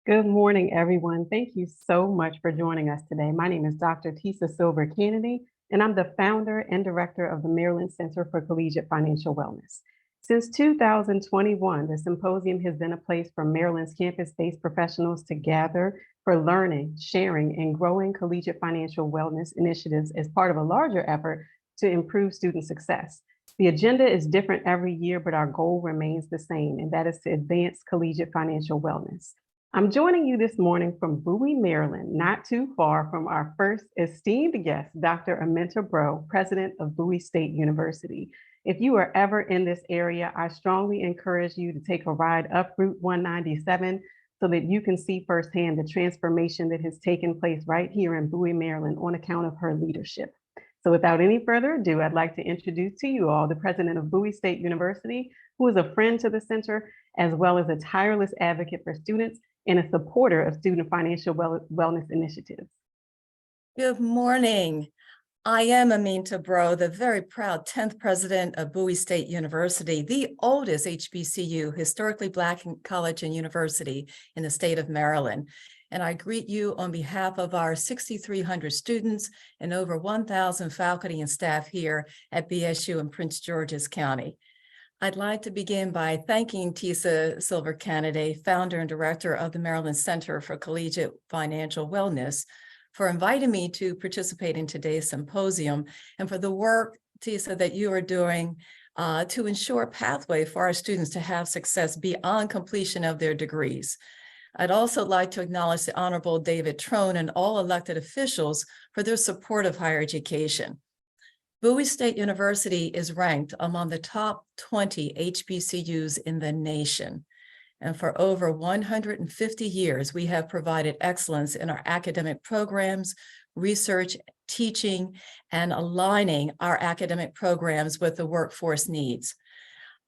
Good morning, everyone. Thank you so much for joining us today. My name is Dr. Tisa Canady, and I'm the founder and director of the Maryland Center for Collegiate Financial Wellness. Since 2021, the Symposium has been a place for Maryland's campus-based professionals to gather for learning, sharing, and growing collegiate financial wellness initiatives as part of a larger effort to improve student success. The agenda is different every year, but our goal remains the same, and that is to advance collegiate financial wellness. I'm joining you this morning from Bowie, Maryland, not too far from our first esteemed guest, Dr. Aminta Breaux, president of Bowie State University. If you are ever in this area, I strongly encourage you to take a ride up Route 197 so that you can see firsthand the transformation that has taken place right here in Bowie, Maryland on account of her leadership. So without any further ado, I'd like to introduce to you all the president of Bowie State University, who is a friend to the center, as well as a tireless advocate for students and a supporter of student financial wellness initiatives. Good morning. I am Aminta Breaux, the very proud 10th president of Bowie State University, the oldest HBCU, historically Black college and university in the state of Maryland. And I greet you on behalf of our 6,300 students and over 1,000 faculty and staff here at BSU in Prince George's County. I'd like to begin by thanking Tisa Canady, founder and director of the Maryland Center for Collegiate Financial Wellness, for inviting me to participate in today's symposium and for the work, Tisa, that you are doing to ensure a pathway for our students to have success beyond completion of their degrees. I'd also like to acknowledge the Honorable David Trone and all elected officials for their support of higher education. Bowie State University is ranked among the top 20 HBCUs in the nation. And for over 150 years, we have provided excellence in our academic programs, research, teaching, and aligning our academic programs with the workforce needs.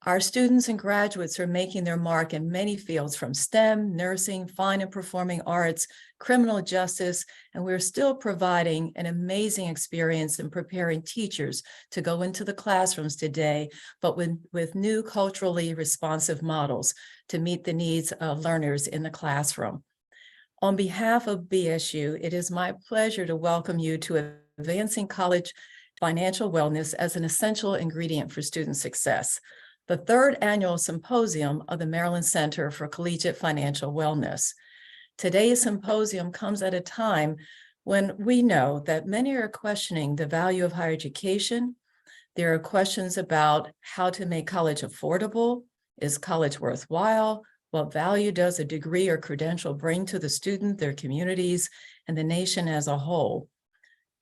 Our students and graduates are making their mark in many fields from STEM, nursing, fine and performing arts, criminal justice, and we're still providing an amazing experience in preparing teachers to go into the classrooms today, but with new culturally responsive models to meet the needs of learners in the classroom. On behalf of BSU, it is my pleasure to welcome you to advancing college financial wellness as an essential ingredient for student success, the third annual symposium of the Maryland Center for Collegiate Financial Wellness. Today's symposium comes at a time when we know that many are questioning the value of higher education. There are questions about how to make college affordable. Is college worthwhile? What value does a degree or credential bring to the student, their communities, and the nation as a whole?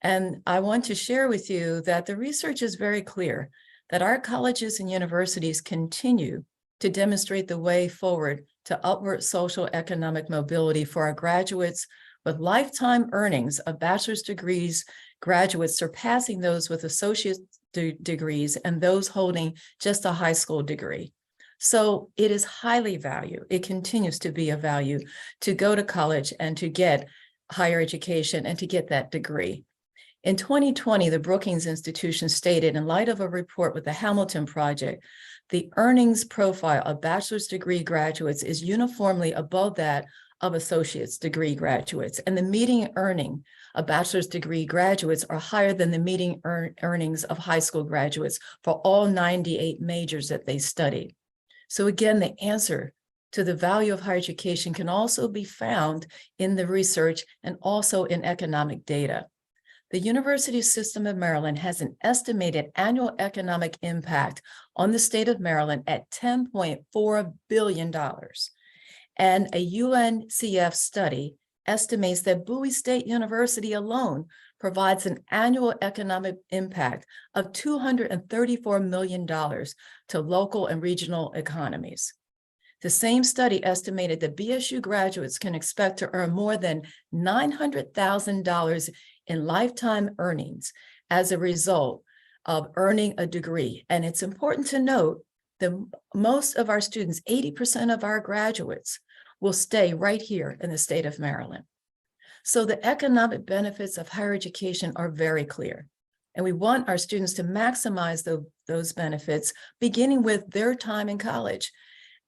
And I want to share with you that the research is very clear that our colleges and universities continue to demonstrate the way forward to upward social economic mobility for our graduates with lifetime earnings of bachelor's degrees, graduates surpassing those with associate degrees and those holding just a high school degree. So it is highly valued. It continues to be a value to go to college and to get higher education and to get that degree. In 2020, the Brookings Institution stated, in light of a report with the Hamilton Project, the earnings profile of bachelor's degree graduates is uniformly above that of associate's degree graduates, and the median earning of bachelor's degree graduates are higher than the median earnings of high school graduates for all 98 majors that they studied. So again, the answer to the value of higher education can also be found in the research and also in economic data. The University System of Maryland has an estimated annual economic impact on the state of Maryland at $10.4 billion. And a UNCF study estimates that Bowie State University alone provides an annual economic impact of $234 million to local and regional economies. The same study estimated that BSU graduates can expect to earn more than $900,000 in lifetime earnings as a result of earning a degree. And it's important to note that most of our students, 80% of our graduates, will stay right here in the state of Maryland. So the economic benefits of higher education are very clear. And we want our students to maximize those benefits, beginning with their time in college.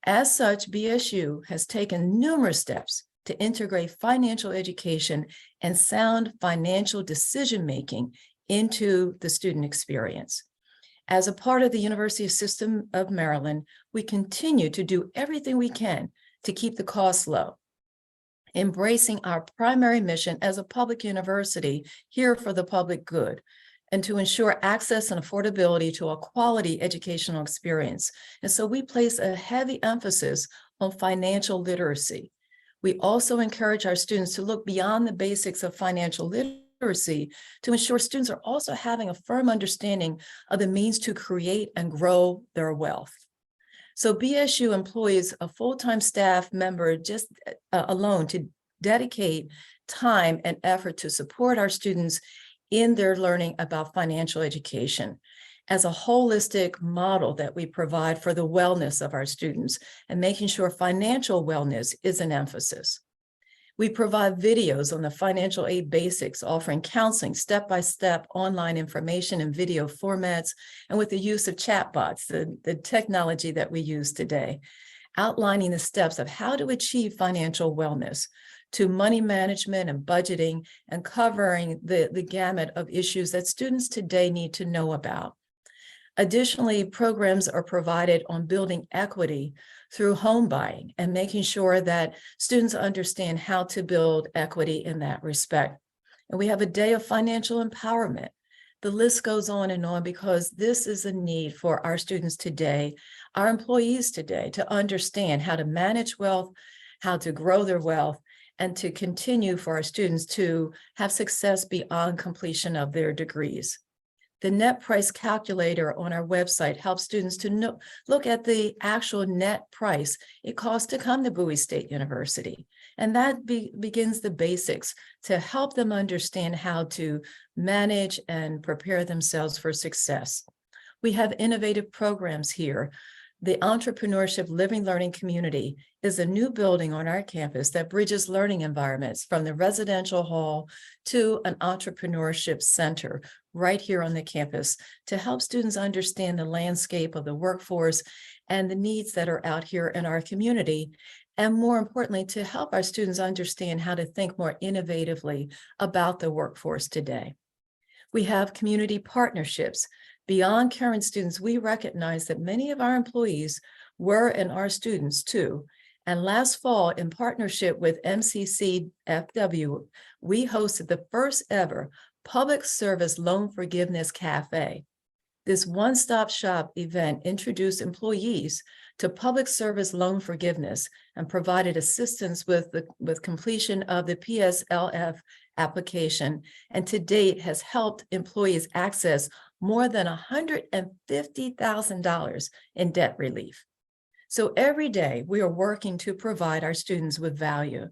As such, BSU has taken numerous steps to integrate financial education and sound financial decision-making into the student experience. As a part of the University System of Maryland, we continue to do everything we can to keep the costs low, embracing our primary mission as a public university here for the public good, and to ensure access and affordability to a quality educational experience. And so we place a heavy emphasis on financial literacy. We also encourage our students to look beyond the basics of financial literacy to ensure students are also having a firm understanding of the means to create and grow their wealth. So BSU employs a full-time staff member just alone to dedicate time and effort to support our students in their learning about financial education as a holistic model that we provide for the wellness of our students and making sure financial wellness is an emphasis. We provide videos on the financial aid basics, offering counseling, step-by-step online information in video formats, and with the use of chatbots, the technology that we use today, outlining the steps of how to achieve financial wellness to money management and budgeting, and covering the gamut of issues that students today need to know about. Additionally, programs are provided on building equity through home buying and making sure that students understand how to build equity in that respect. And we have a day of financial empowerment. The list goes on and on because this is a need for our students today, our employees today, to understand how to manage wealth, how to grow their wealth, and to continue for our students to have success beyond completion of their degrees. The net price calculator on our website helps students to look at the actual net price it costs to come to Bowie State University. And that begins the basics to help them understand how to manage and prepare themselves for success. We have innovative programs here. The Entrepreneurship Living Learning Community is a new building on our campus that bridges learning environments from the residential hall to an entrepreneurship center right here on the campus to help students understand the landscape of the workforce and the needs that are out here in our community. And more importantly, to help our students understand how to think more innovatively about the workforce today. We have community partnerships. Beyond current students, we recognize that many of our employees were and are students too. And last fall, in partnership with MCCFW, we hosted the first ever Public Service Loan Forgiveness Cafe. This one-stop shop event introduced employees to public service loan forgiveness and provided assistance with completion of the PSLF application, and to date has helped employees access more than $150,000 in debt relief. So every day we are working to provide our students with value.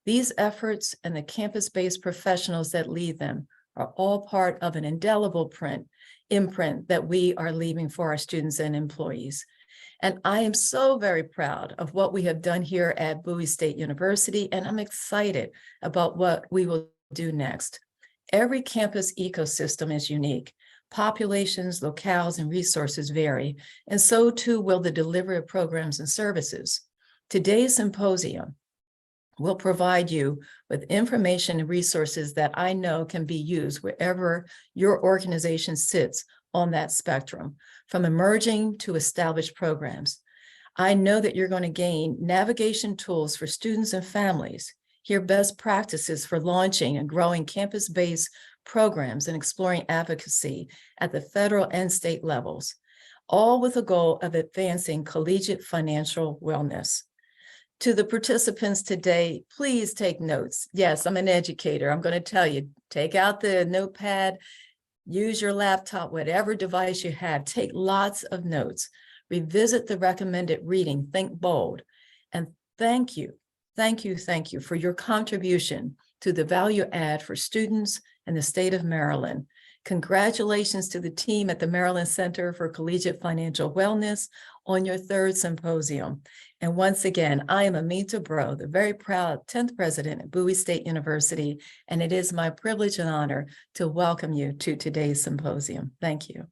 These efforts and the campus-based professionals that lead them are all part of an indelible imprint that we are leaving for our students and employees. And I am so very proud of what we have done here at Bowie State University, and I'm excited about what we will do next. Every campus ecosystem is unique. Populations, locales, and resources vary, and so too will the delivery of programs and services. Today's symposium will provide you with information and resources that I know can be used wherever your organization sits on that spectrum, from emerging to established programs. I know that you're going to gain navigation tools for students and families, hear best practices for launching and growing campus-based programs and exploring advocacy at the federal and state levels, all with a goal of advancing collegiate financial wellness. To the participants today, please take notes. Yes, I'm an educator. I'm going to tell you, take out the notepad, use your laptop, whatever device you have, take lots of notes, revisit the recommended reading, think bold, and thank you for your contribution to the value add for students and the state of Maryland. Congratulations to the team at the Maryland Center for Collegiate Financial Wellness on your third symposium. And once again, I am Aminta Breaux, the very proud 10th president at Bowie State University, and it is my privilege and honor to welcome you to today's symposium. Thank you.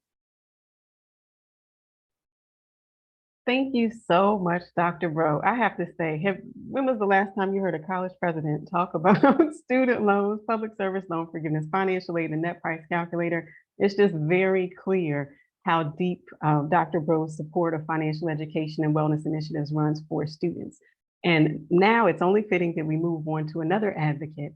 Thank you so much, Dr. Breaux. I have to say, when was the last time you heard a college president talk about student loans, public service loan forgiveness, financial aid, and net price calculator? It's just very clear how deep Dr. Breaux's support of financial education and wellness initiatives runs for students. And now it's only fitting that we move on to another advocate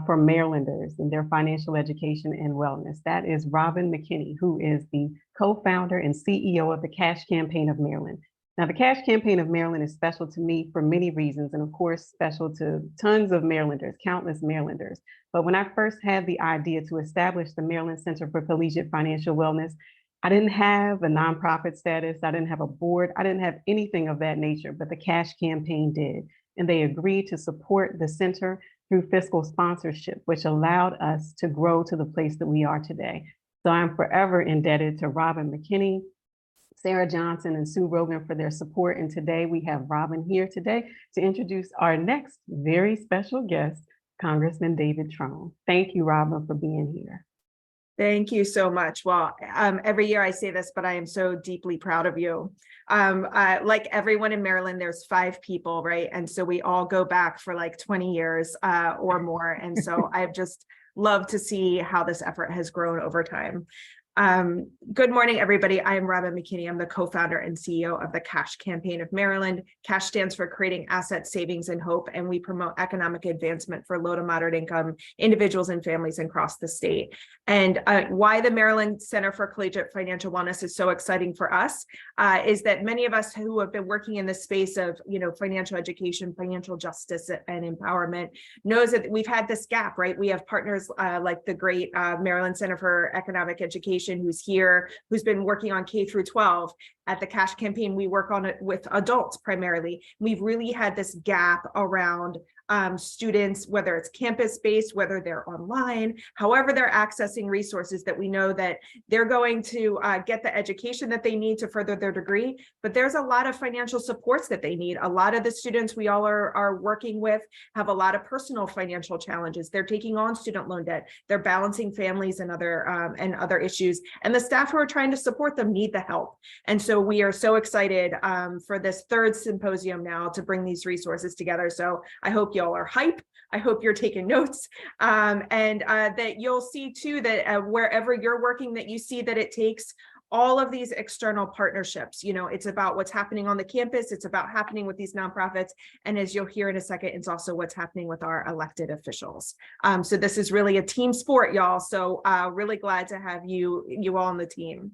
for Marylanders and their financial education and wellness. That is Robin McKinney, who is the co-founder and CEO of the Cash Campaign of Maryland. Now, the Cash Campaign of Maryland is special to me for many reasons, and of course, special to tons of Marylanders, countless Marylanders. But when I first had the idea to establish the Maryland Center for Collegiate Financial Wellness, I didn't have a nonprofit status. I didn't have a board. I didn't have anything of that nature, but the Cash Campaign did. And they agreed to support the center through fiscal sponsorship, which allowed us to grow to the place that we are today. So I'm forever indebted to Robin McKinney, Sarah Johnson, and Sue Rogan for their support. And today we have Robin here today to introduce our next very special guest, Congressman David Trone. Thank you, Robin, for being here. Thank you so much. Well, every year I say this, but I am so deeply proud of you. Like everyone in Maryland, there's 5 people, right? And so we all go back for like 20 years or more. And so I've just loved to see how this effort has grown over time. Good morning, everybody. I am Robin McKinney. I'm the co-founder and CEO of the Cash Campaign of Maryland. Cash stands for Creating Assets, Savings, and Hope, and we promote economic advancement for low to moderate income individuals and families across the state. And why the Maryland Center for Collegiate Financial Wellness is so exciting for us is that many of us who have been working in the space of, financial education, financial justice, and empowerment knows that we've had this gap, right? We have partners like the great Maryland Center for Economic Education, who's here, who's been working on K through 12. At the Cash Campaign, we work on it with adults primarily. We've really had this gap around students, whether it's campus-based, whether they're online, however they're accessing resources, that we know that they're going to get the education that they need to further their degree, but there's a lot of financial supports that they need. A lot of the students we all are working with have a lot of personal financial challenges. They're taking on student loan debt. They're balancing families and other issues, and the staff who are trying to support them need the help. And so we are so excited for this 3rd symposium now to bring these resources together. So I hope y'all are hype. I hope you're taking notes, and that you'll see too that wherever you're working, that you see that it takes all of these external partnerships. It's about what's happening on the campus. It's about happening with these nonprofits. And as you'll hear in a second, it's also what's happening with our elected officials. So this is really a team sport, y'all. So really glad to have you all on the team.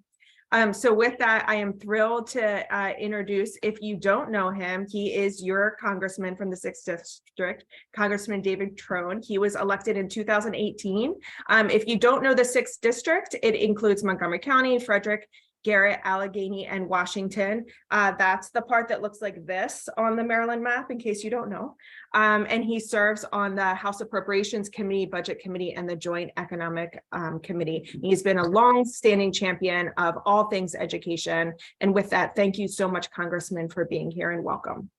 So with that, I am thrilled to introduce, if you don't know him, he is your congressman from the 6th District, Congressman David Trone. He was elected in 2018. If you don't know the 6th District, it includes Montgomery County, Frederick, Garrett, Allegheny, and Washington. That's the part that looks like this on the Maryland map, in case you don't know. And he serves on the House Appropriations Committee, Budget Committee, and the Joint Economic Committee. He's been a long-standing champion of all things education. And with that, thank you so much, Congressman, for being here, and welcome.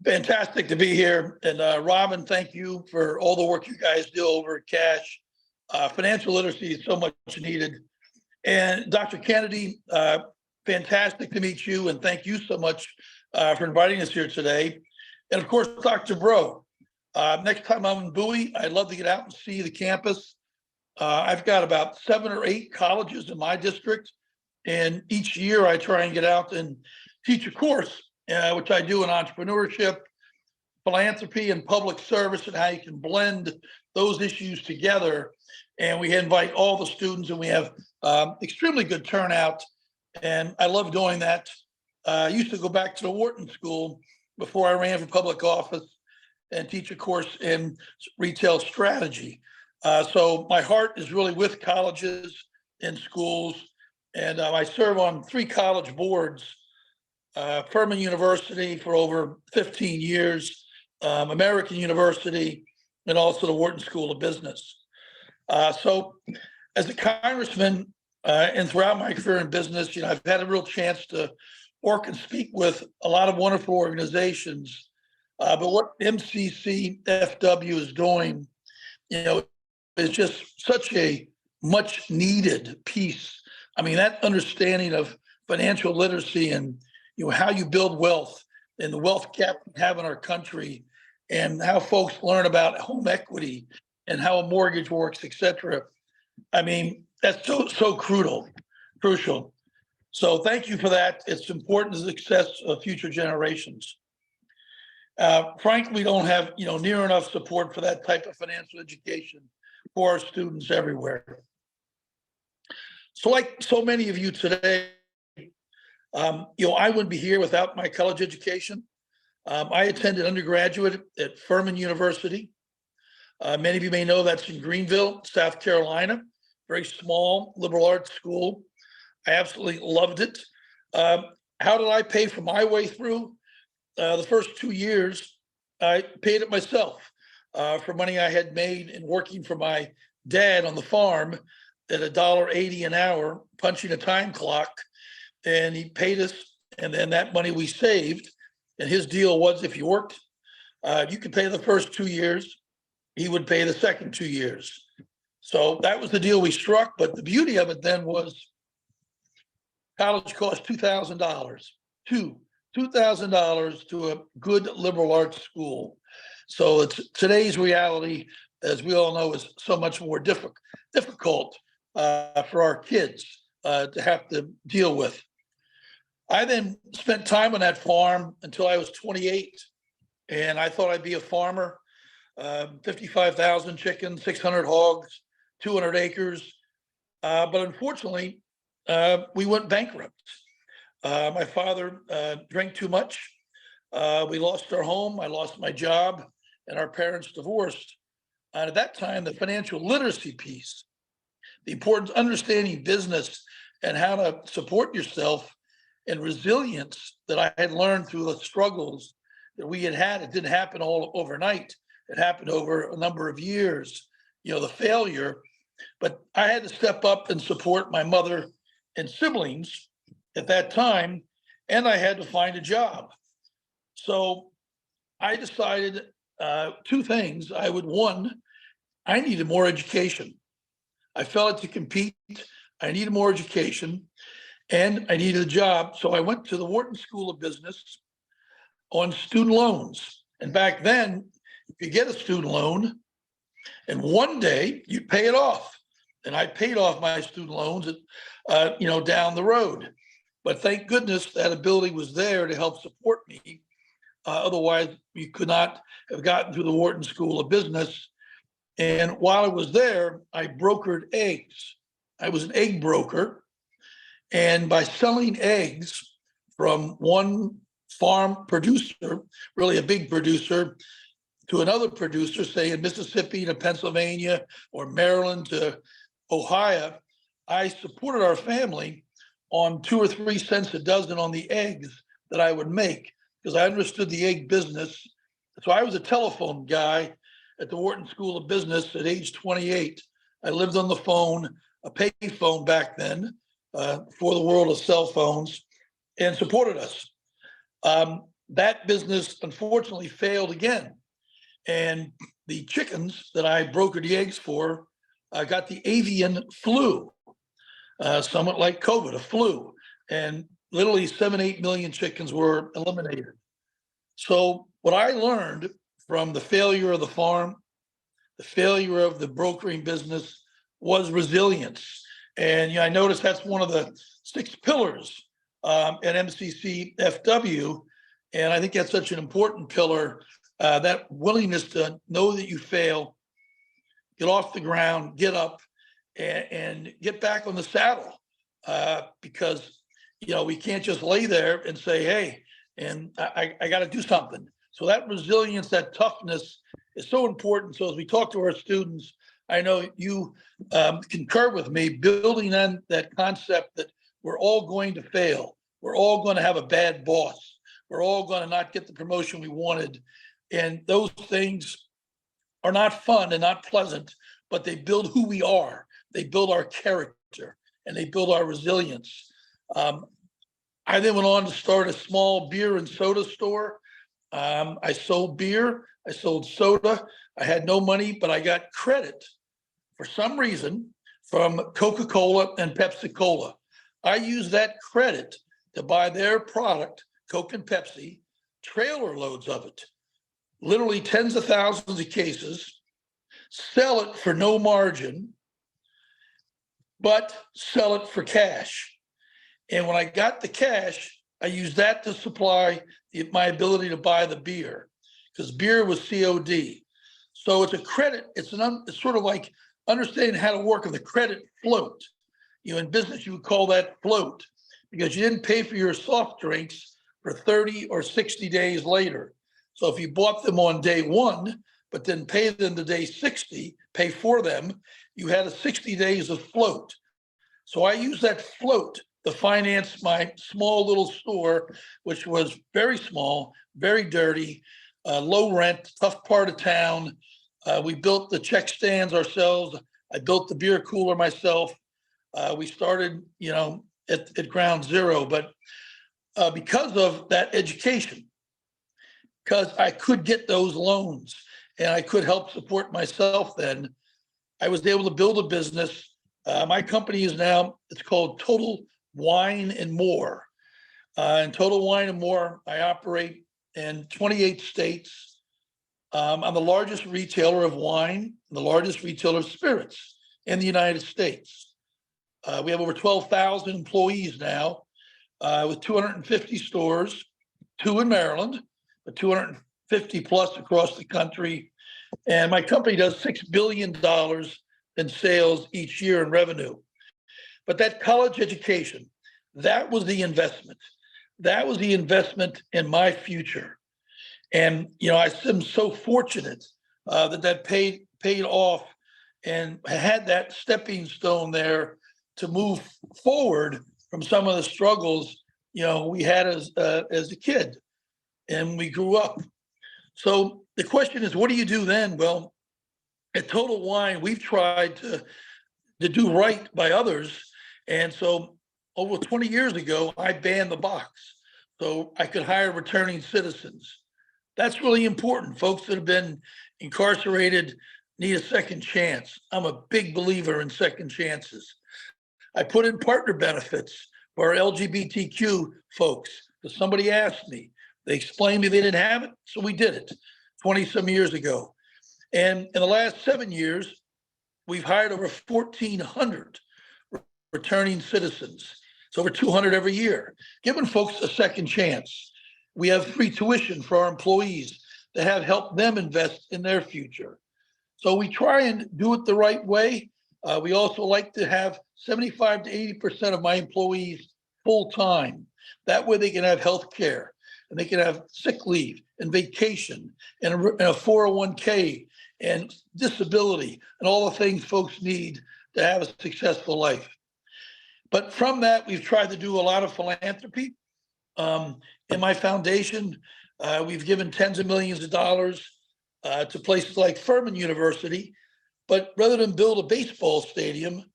Fantastic to be here. And Robin, thank you for all the work you guys do over at Cash. Financial literacy is so much needed. And Dr. Canady, fantastic to meet you, and thank you so much for inviting us here today. And of course, Dr. Breaux, next time I'm in Bowie, I'd love to get out and see the campus. I've got about 7 or 8 colleges in my district, and each year I try and get out and teach a course, which I do in entrepreneurship, philanthropy, and public service, and how you can blend those issues together. And we invite all the students, and we have extremely good turnout. And I love doing that. I used to go back to the Wharton School before I ran for public office and teach a course in retail strategy. So my heart is really with colleges and schools. And I serve on 3 college boards, Furman University for over 15 years, American University, and also the Wharton School of Business. So as a congressman and throughout my career in business, I've had a real chance to work and speak with a lot of wonderful organizations. But what MCCFW is doing, is just such a much needed piece. I mean, that understanding of financial literacy and how you build wealth and the wealth gap we have in our country, and how folks learn about home equity and how a mortgage works, et cetera. I mean, that's so crucial. So thank you for that. It's important to the success of future generations. Frankly, we don't have near enough support for that type of financial education for our students everywhere. So like so many of you today, I wouldn't be here without my college education. I attended undergraduate at Furman University. Many of you may know that's in Greenville, South Carolina, very small liberal arts school. I absolutely loved it. How did I pay for my way through? The first 2 years, I paid it myself for money I had made in working for my dad on the farm at $1.80 an hour, punching a time clock. And he paid us, and then that money we saved. And his deal was, if you worked, you could pay the first 2 years. He would pay the second 2 years. So that was the deal we struck. But the beauty of it then was college cost $2,000, $2,000 to a good liberal arts school. So it's today's reality, as we all know, is so much more difficult for our kids to have to deal with. I then spent time on that farm until I was 28, and I thought I'd be a farmer. 55,000 chickens, 600 hogs, 200 acres. But unfortunately, we went bankrupt. My father drank too much. We lost our home. I lost my job, and our parents divorced. And at that time, the financial literacy piece, the importance of understanding business and how to support yourself, and resilience that I had learned through the struggles that we had. It didn't happen all overnight. It happened over a number of years, the failure. But I had to step up and support my mother and siblings at that time, and I had to find a job. So I decided two things. One, I needed more education. I felt to compete, I needed more education, and I needed a job. So I went to the Wharton School of Business on student loans. And back then, you get a student loan, and one day you'd pay it off. And I paid off my student loans, down the road. But thank goodness that ability was there to help support me. Otherwise, you could not have gotten through the Wharton School of Business. And while I was there, I brokered eggs. I was an egg broker. And by selling eggs from one farm producer, really a big producer, to another producer, say in Mississippi to Pennsylvania or Maryland to Ohio, I supported our family on 2 or 3 cents a dozen on the eggs that I would make, because I understood the egg business. So I was a telephone guy at the Wharton School of Business at age 28. I lived on the phone, a pay phone back then, for the world of cell phones, and supported us. That business unfortunately failed again. And the chickens that I brokered the eggs for got the avian flu, somewhat like COVID, a flu. And literally 7-8 million chickens were eliminated. So what I learned from the failure of the farm, the failure of the brokering business, was resilience. And I noticed that's one of the 6 pillars at MCCFW. And I think that's such an important pillar, that willingness to know that you fail, get off the ground, get up, and get back on the saddle. Because, we can't just lay there and say, hey, and I got to do something. So that resilience, that toughness is so important. So as we talk to our students, I know you concur with me, building on that concept that we're all going to fail. We're all going to have a bad boss. We're all going to not get the promotion we wanted. And those things are not fun and not pleasant, but they build who we are. They build our character, and they build our resilience. I then went on to start a small beer and soda store. I sold beer, I sold soda. I had no money, but I got credit for some reason from Coca-Cola and Pepsi-Cola. I used that credit to buy their product Coke and Pepsi, trailer loads of it, literally tens of thousands of cases, sell it for no margin, but sell it for cash. And when I got the cash, I used that to supply my ability to buy the beer, because beer was COD. So it's a credit. It's sort of like understanding how to work on the credit float. You know, in business, you would call that float, because you didn't pay for your soft drinks for 30 or 60 days later. So if you bought them on day one, but then pay them to day 60, pay for them, you had a 60 days of float. So I used that float to finance my small little store, which was very small, very dirty, low rent, tough part of town. We built the check stands ourselves. I built the beer cooler myself. We started, you know, at ground zero, but because of that education, because I could get those loans and I could help support myself then, I was able to build a business. My company is now, it's called Total Wine and More. And Total Wine and More, I operate in 28 states. I'm the largest retailer of wine, the largest retailer of spirits in the United States. We have over 12,000 employees now, with 250 stores, 2 in Maryland, but 250 plus across the country. And my company does $6 billion in sales each year in revenue. But that college education, that was the investment. That was the investment in my future. And, you know, I'm so fortunate that paid off and had that stepping stone there to move forward from some of the struggles, you know, we had as a kid and we grew up. So the question is, what do you do then? Well, at Total Wine, we've tried to do right by others. And so over 20 years ago, I banned the box so I could hire returning citizens. That's really important. Folks that have been incarcerated need a second chance. I'm a big believer in second chances. I put in partner benefits for our LGBTQ folks, because somebody asked me. They explained to me they didn't have it, so we did it 20 some years ago. And in the last 7 years, we've hired over 1,400 returning citizens. It's over 200 every year, giving folks a second chance. We have free tuition for our employees to have helped them invest in their future. So we try and do it the right way. We also like to have 75 to 80% of my employees full-time. That way they can have health care and they can have sick leave and vacation and a 401k and disability and all the things folks need to have a successful life. But from that, we've tried to do a lot of philanthropy. In my foundation, we've given tens of millions of dollars to places like Furman University. But rather than build a baseball stadium,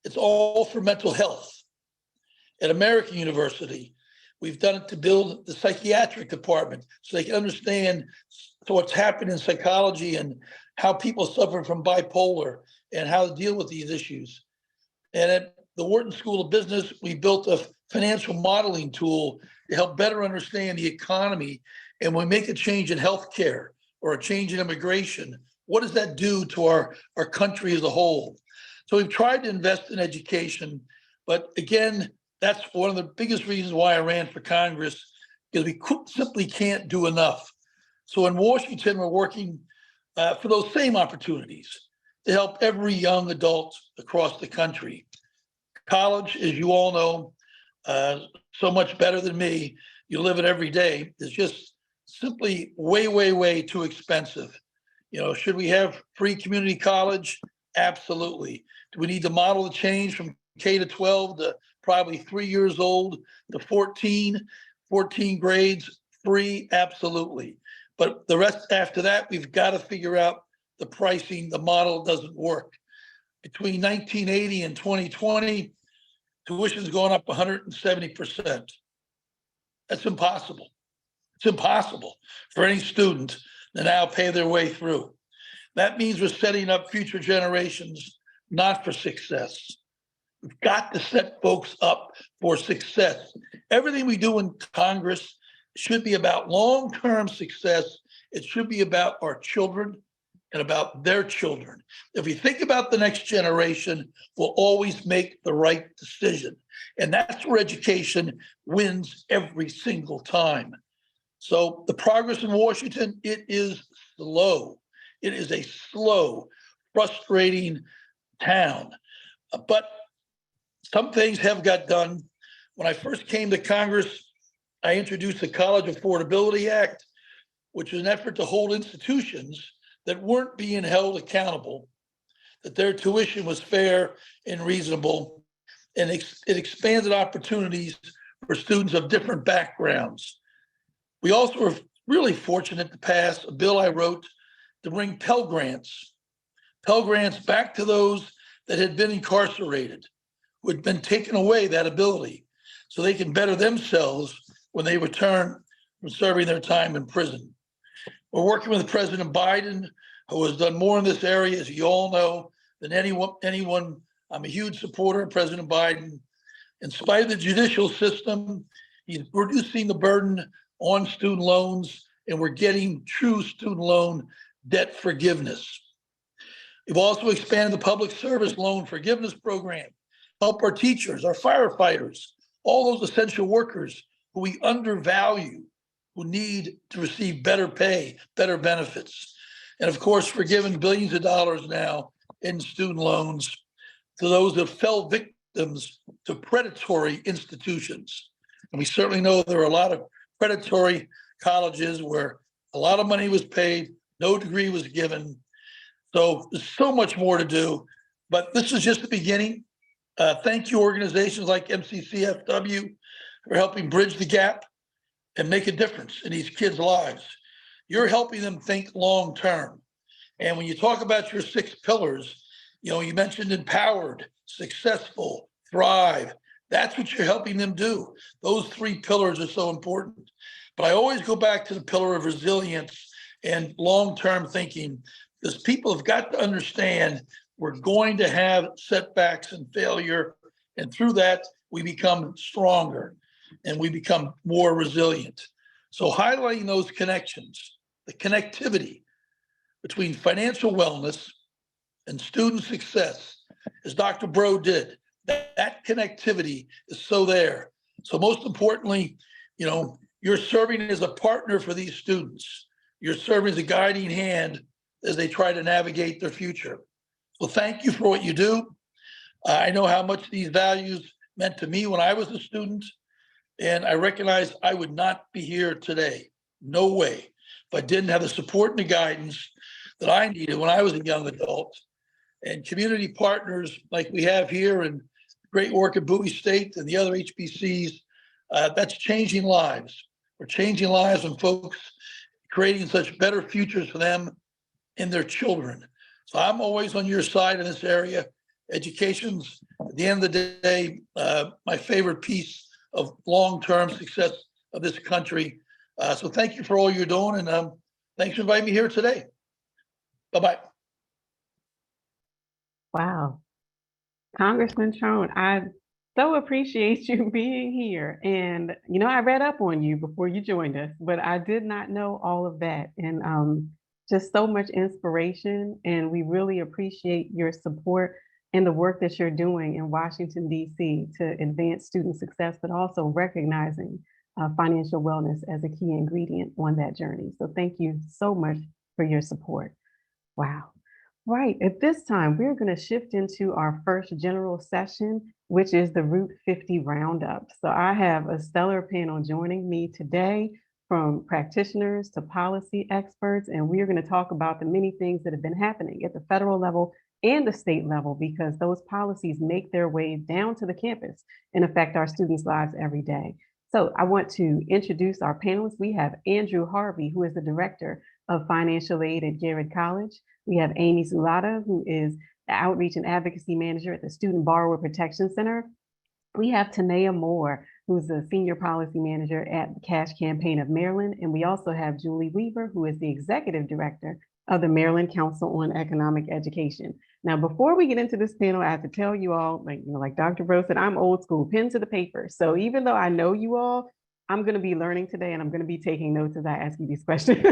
it's all for mental health. At American University, we've done it to build the psychiatric department so they can understand what's happening in psychology and how people suffer from bipolar and how to deal with these issues. And at the Wharton School of Business, we built a financial modeling tool to help better understand the economy. And when we make a change in healthcare or a change in immigration, what does that do to our country as a whole? So we've tried to invest in education, but again, that's one of the biggest reasons why I ran for Congress, because we simply can't do enough. So in Washington, we're working for those same opportunities to help every young adult across the country. College, as you all know, so much better than me, you live it every day, is just simply way, way, way too expensive. You know, should we have free community college? Absolutely. Do we need to model the change from K to 12 to probably 3 years old to 14 grades free? Absolutely. But the rest after that, we've got to figure out the pricing. The model doesn't work. Between 1980 and 2020, tuition's gone up 170%. That's impossible. It's impossible for any student to now pay their way through. That means we're setting up future generations not for success. We've got to set folks up for success. Everything we do in Congress should be about long-term success. It should be about our children and about their children. If we think about the next generation, we'll always make the right decision. And that's where education wins every single time. So the progress in Washington, it is slow. It is a slow, frustrating town. But some things have got done. When I first came to Congress, I introduced the College Affordability Act, which was an effort to hold institutions that weren't being held accountable, that their tuition was fair and reasonable, and it expanded opportunities for students of different backgrounds. We also were really fortunate to pass a bill I wrote to bring Pell Grants back to those that had been incarcerated, who had been taken away that ability, so they can better themselves when they return from serving their time in prison. We're working with President Biden, who has done more in this area, as you all know, than anyone. I'm a huge supporter of President Biden. In spite of the judicial system, he's reducing the burden on student loans, and we're getting true student loan debt forgiveness. We've also expanded the public service loan forgiveness program, help our teachers, our firefighters, all those essential workers who we undervalue, who need to receive better pay, better benefits. And of course, forgiving billions of dollars now in student loans to those that fell victims to predatory institutions. And we certainly know there are a lot of predatory colleges where a lot of money was paid, no degree was given. So there's so much more to do, but this is just the beginning. Thank you, organizations like MCCFW, for helping bridge the gap and make a difference in these kids' lives. You're helping them think long-term. And when you talk about your 6 pillars, you mentioned empowered, successful, thrive. That's what you're helping them do. Those 3 pillars are so important. But I always go back to the pillar of resilience and long-term thinking, because people have got to understand we're going to have setbacks and failure. And through that, we become stronger and we become more resilient. So highlighting those connections, the connectivity between financial wellness and student success, as Dr. Breaux did, that connectivity is so there. So most importantly, you're serving as a partner for these students. You're serving as a guiding hand as they try to navigate their future. So thank you for what you do. I know how much these values meant to me when I was a student, and I recognize I would not be here today. No way. If I didn't have the support and the guidance that I needed when I was a young adult, and community partners like we have here, and great work at Bowie State and the other HBCs, that's changing lives. We're changing lives and folks, creating such better futures for them and their children. So I'm always on your side in this area. Education's, at the end of the day, my favorite piece of long-term success of this country. So thank you for all you're doing, and thanks for inviting me here today. Bye-bye. Wow. Congressman Trone, I so appreciate you being here. And, I read up on you before you joined us, but I did not know all of that. And just so much inspiration. And we really appreciate your support and the work that you're doing in Washington, D.C. to advance student success, but also recognizing financial wellness as a key ingredient on that journey. So thank you so much for your support. Wow. Right. At this time, we're going to shift into our first general session, which is the Route 50 Roundup. So I have a stellar panel joining me today, from practitioners to policy experts, and we're going to talk about the many things that have been happening at the federal level and the state level, because those policies make their way down to the campus and affect our students' lives every day. So I want to introduce our panelists. We have Andrew Harvey, who is the Director of Financial Aid at Garrett College. We have Amy Zulata, who is the Outreach and Advocacy Manager at the Student Borrower Protection Center. We have Tanea Moore, who's the Senior Policy Manager at the Cash Campaign of Maryland. And we also have Julie Weaver, who is the Executive Director of the Maryland Council on Economic Education. Now, before we get into this panel, I have to tell you all, like Dr. Breaux said, I'm old school, pen to the paper. So even though I know you all, I'm going to be learning today and I'm going to be taking notes as I ask you these questions.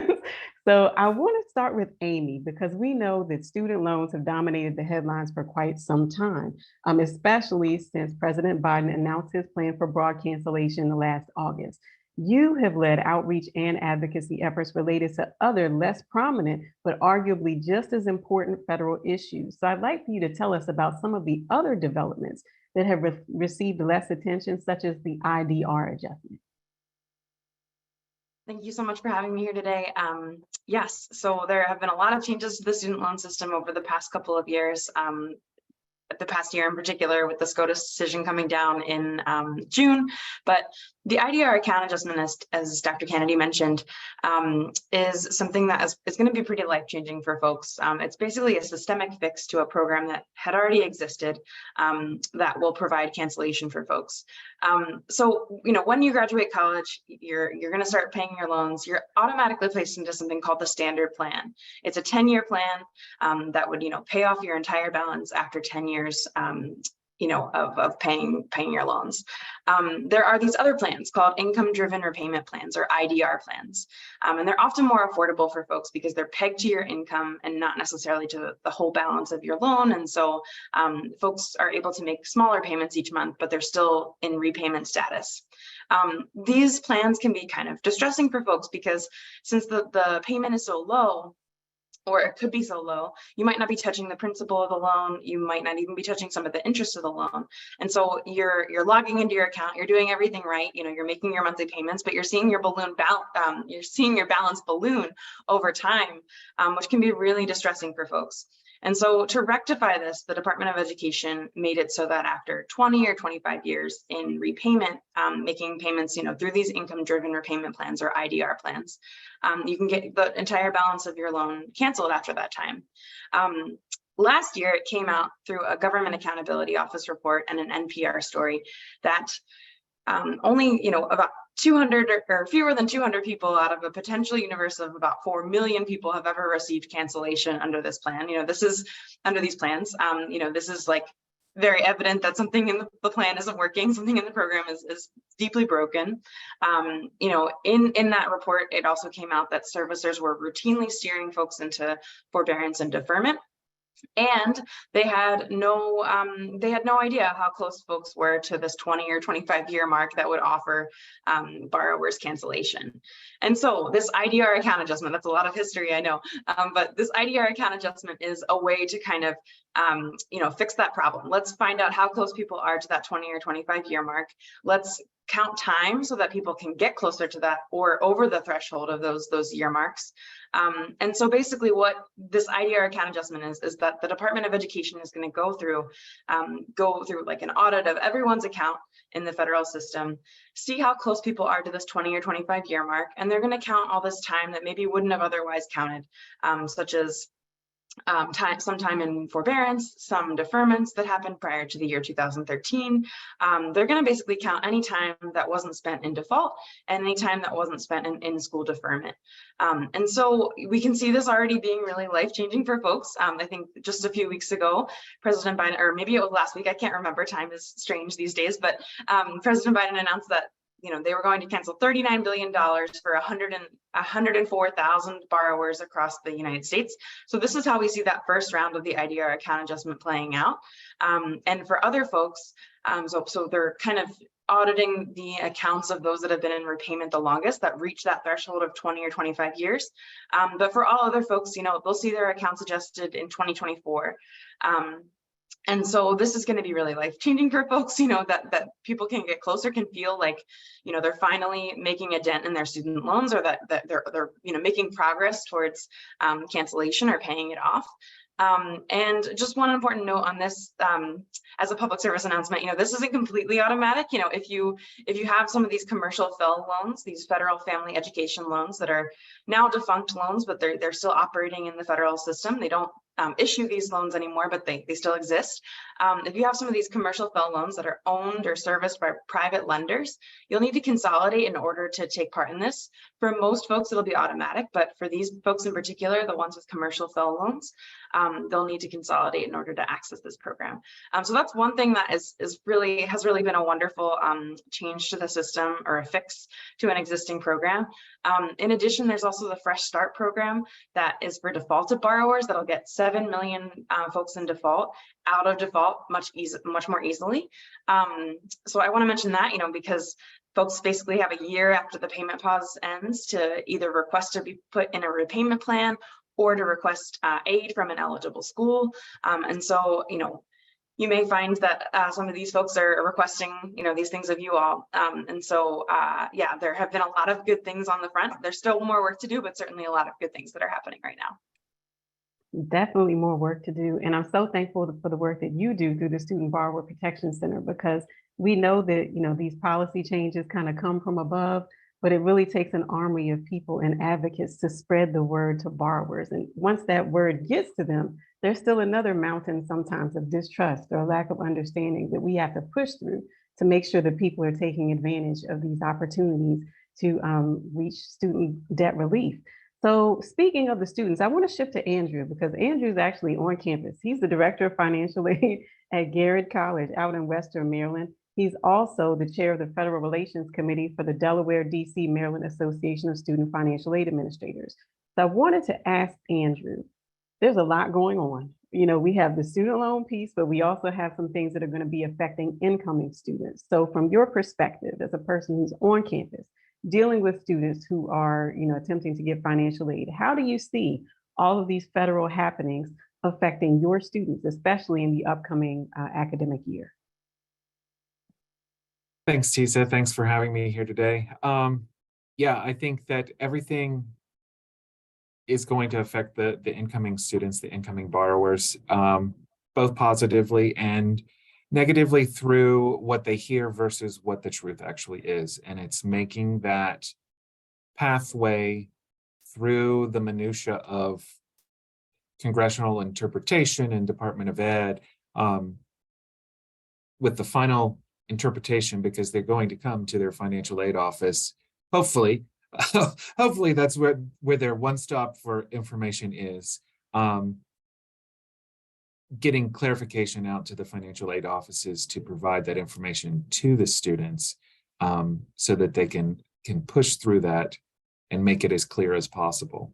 So I want to start with Amy, because we know that student loans have dominated the headlines for quite some time, especially since President Biden announced his plan for broad cancellation last August. You have led outreach and advocacy efforts related to other less prominent, but arguably just as important federal issues. So I'd like for you to tell us about some of the other developments that have received less attention, such as the IDR adjustment. Thank you so much for having me here today. Yes, so there have been a lot of changes to the student loan system over the past couple of years. The past year in particular, with the SCOTUS decision coming down in June. But the IDR account adjustment, as Dr. Canady mentioned, is something that is going to be pretty life-changing for folks. It's basically a systemic fix to a program that had already existed that will provide cancellation for folks. So, when you graduate college, you're going to start paying your loans. You're automatically placed into something called the standard plan. It's a 10-year plan that would, pay off your entire balance after 10 years. Of paying your loans. There are these other plans called income-driven repayment plans, or IDR plans. And they're often more affordable for folks because they're pegged to your income and not necessarily to the whole balance of your loan. And so folks are able to make smaller payments each month, but they're still in repayment status. These plans can be kind of distressing for folks because since the payment is so low, or it could be so low, you might not be touching the principal of the loan. You might not even be touching some of the interest of the loan. And so you're logging into your account, you're doing everything right. You're making your monthly payments, but you're seeing your balance balloon over time, which can be really distressing for folks. And so to rectify this, the Department of Education made it so that after 20 or 25 years in repayment, making payments, through these income-driven repayment plans or IDR plans, you can get the entire balance of your loan canceled after that time. Last year, it came out through a Government Accountability Office report and an NPR story that only, about 200 or fewer than 200 people out of a potential universe of about 4 million people have ever received cancellation under this plan. This is under these plans. This is like very evident that something in the plan isn't working. Something in the program is deeply broken. In that report, it also came out that servicers were routinely steering folks into forbearance and deferment. And they had no idea how close folks were to this 20 or 25 year mark that would offer borrowers cancellation. And so this IDR account adjustment, that's a lot of history, I know, but this IDR account adjustment is a way to kind of fix that problem. Let's find out how close people are to that 20 or 25 year mark. Let's count time so that people can get closer to that or over the threshold of those year marks. And so basically what this IDR account adjustment is that the Department of Education is going to go through like an audit of everyone's account in the federal system, see how close people are to this 20 or 25 year mark, and they're going to count all this time that maybe wouldn't have otherwise counted, such as some time in forbearance, some deferments that happened prior to the year 2013. They're going to basically count any time that wasn't spent in default and any time that wasn't spent in school deferment. And so we can see this already being really life-changing for folks. I think just a few weeks ago, President Biden, or maybe it was last week, I can't remember, time is strange these days, but President Biden announced that they were going to cancel $39 billion for 104,000 borrowers across the United States. So this is how we see that first round of the IDR account adjustment playing out. And for other folks, so they're kind of auditing the accounts of those that have been in repayment the longest, that reach that threshold of 20 or 25 years. But for all other folks, they'll see their accounts adjusted in 2024. And so this is going to be really life-changing for folks, that people can get closer, can feel like, they're finally making a dent in their student loans, or that they're making progress towards cancellation or paying it off. And just one important note on this, as a public service announcement, this isn't completely automatic. If you have some of these commercial FFEL loans, these federal family education loans that are now defunct loans, but they're still operating in the federal system, they don't issue these loans anymore, but they still exist. If you have some of these commercial FFEL loans that are owned or serviced by private lenders, you'll need to consolidate in order to take part in this. For most folks, it'll be automatic, but for these folks in particular, the ones with commercial FFEL loans, they'll need to consolidate in order to access this program. So that's one thing that has really been a wonderful change to the system, or a fix to an existing program. In addition, there's also the Fresh Start program that is for defaulted borrowers that'll get 7 million folks in default out of default much more easily. So I want to mention that, because folks basically have a year after the payment pause ends to either request to be put in a repayment plan or to request aid from an eligible school. And so, you may find that some of these folks are requesting, these things of you all. And so, yeah, there have been a lot of good things on the front. There's still more work to do, but certainly a lot of good things that are happening right now. Definitely more work to do. And I'm so thankful for the work that you do through the Student Borrower Protection Center, because we know that, these policy changes kind of come from above, but it really takes an army of people and advocates to spread the word to borrowers. And once that word gets to them, there's still another mountain sometimes of distrust or lack of understanding that we have to push through to make sure that people are taking advantage of these opportunities to reach student debt relief. So speaking of the students, I want to shift to Andrew, because Andrew's actually on campus. He's the Director of Financial Aid at Garrett College out in Western Maryland. He's also the chair of the Federal Relations Committee for the Delaware, DC, Maryland Association of Student Financial Aid Administrators. So I wanted to ask Andrew, there's a lot going on. We have the student loan piece, but we also have some things that are going to be affecting incoming students. So from your perspective, as a person who's on campus, dealing with students who are, attempting to get financial aid, how do you see all of these federal happenings affecting your students, especially in the upcoming academic year? Thanks, Tisa. Thanks for having me here today. Yeah, I think that everything is going to affect the incoming students, the incoming borrowers, both positively and negatively through what they hear versus what the truth actually is. And it's making that pathway through the minutia of congressional interpretation and Department of Ed with the final interpretation, because they're going to come to their financial aid office. Hopefully that's where their one stop for information is. Getting clarification out to the financial aid offices to provide that information to the students, so that they can push through that and make it as clear as possible,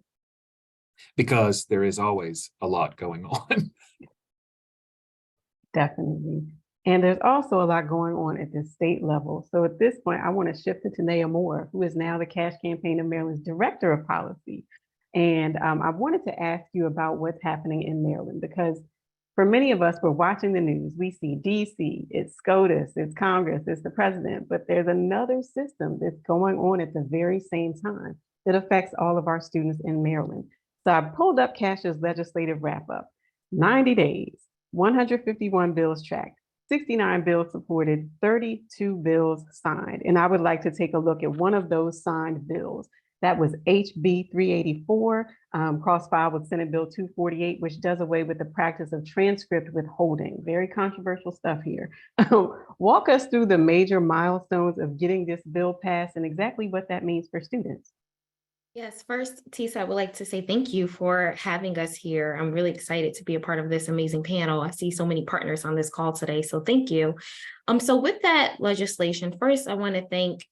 because there is always a lot going on. Definitely. And there's also a lot going on at the state level. So at this point, I want to shift to Tanea Moore, who is now the Cash Campaign of Maryland's Director of Policy. And I wanted to ask you about what's happening in Maryland, because for many of us, we're watching the news. We see DC, it's SCOTUS, it's Congress, it's the president, but there's another system that's going on at the very same time that affects all of our students in Maryland. So I pulled up Cash's legislative wrap up. 90 days, 151 bills tracked, 69 bills supported, 32 bills signed. And I would like to take a look at one of those signed bills. That was HB 384, cross-filed with Senate Bill 248, which does away with the practice of transcript withholding. Very controversial stuff here. Walk us through the major milestones of getting this bill passed and exactly what that means for students. Yes, first, Tisa, I would like to say thank you for having us here. I'm really excited to be a part of this amazing panel. I see so many partners on this call today, so thank you. So with that legislation, first, I want to thank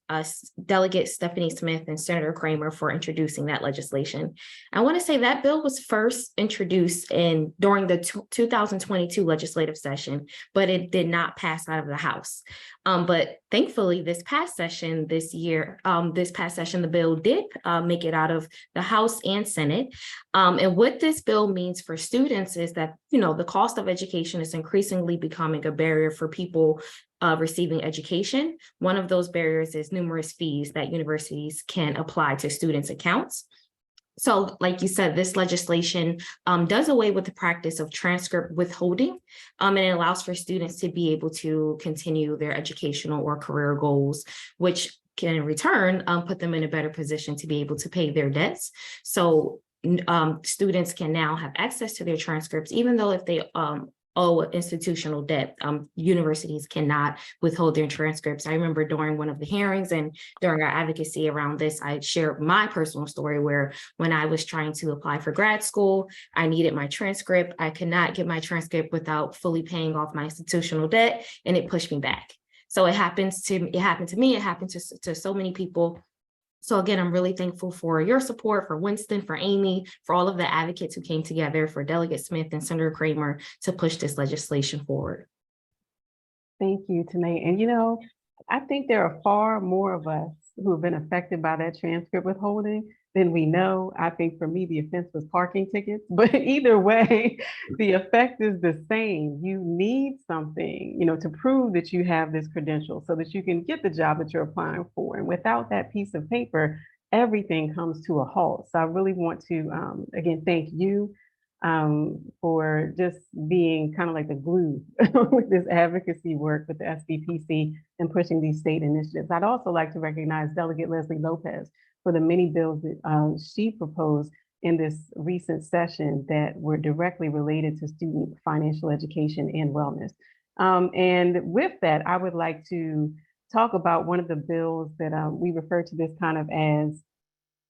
Delegate Stephanie Smith and Senator Kramer for introducing that legislation. I want to say that bill was first introduced during the 2022 legislative session, but it did not pass out of the House. But thankfully, this past session, the bill did make it out of the House and Senate. And what this bill means for students is that, the cost of education is increasingly becoming a barrier for people receiving education. One of those barriers is numerous fees that universities can apply to students' accounts. So like you said, this legislation does away with the practice of transcript withholding, and it allows for students to be able to continue their educational or career goals, which can in return put them in a better position to be able to pay their debts. So students can now have access to their transcripts, even though if they owe institutional debt, universities cannot withhold their transcripts. I remember during one of the hearings and during our advocacy around this, I shared my personal story where when I was trying to apply for grad school, I needed my transcript. I could not get my transcript without fully paying off my institutional debt, and it pushed me back. So it happened to me, it happened to so many people. So again, I'm really thankful for your support, for Winston, for Amy, for all of the advocates who came together, for Delegate Smith and Senator Kramer to push this legislation forward. Thank you, Tanae. And you know, I think there are far more of us who have been affected by that transcript withholding than we know. I think for me, the offense was parking tickets, but either way, the effect is the same. You need something, you know, to prove that you have this credential so that you can get the job that you're applying for. And without that piece of paper, everything comes to a halt. So I really want to, again, thank you for just being kind of like the glue with this advocacy work with the SBPC and pushing these state initiatives. I'd also like to recognize Delegate Leslie Lopez for the many bills that she proposed in this recent session that were directly related to student financial education and wellness. And with that, I would like to talk about one of the bills that we refer to this kind of as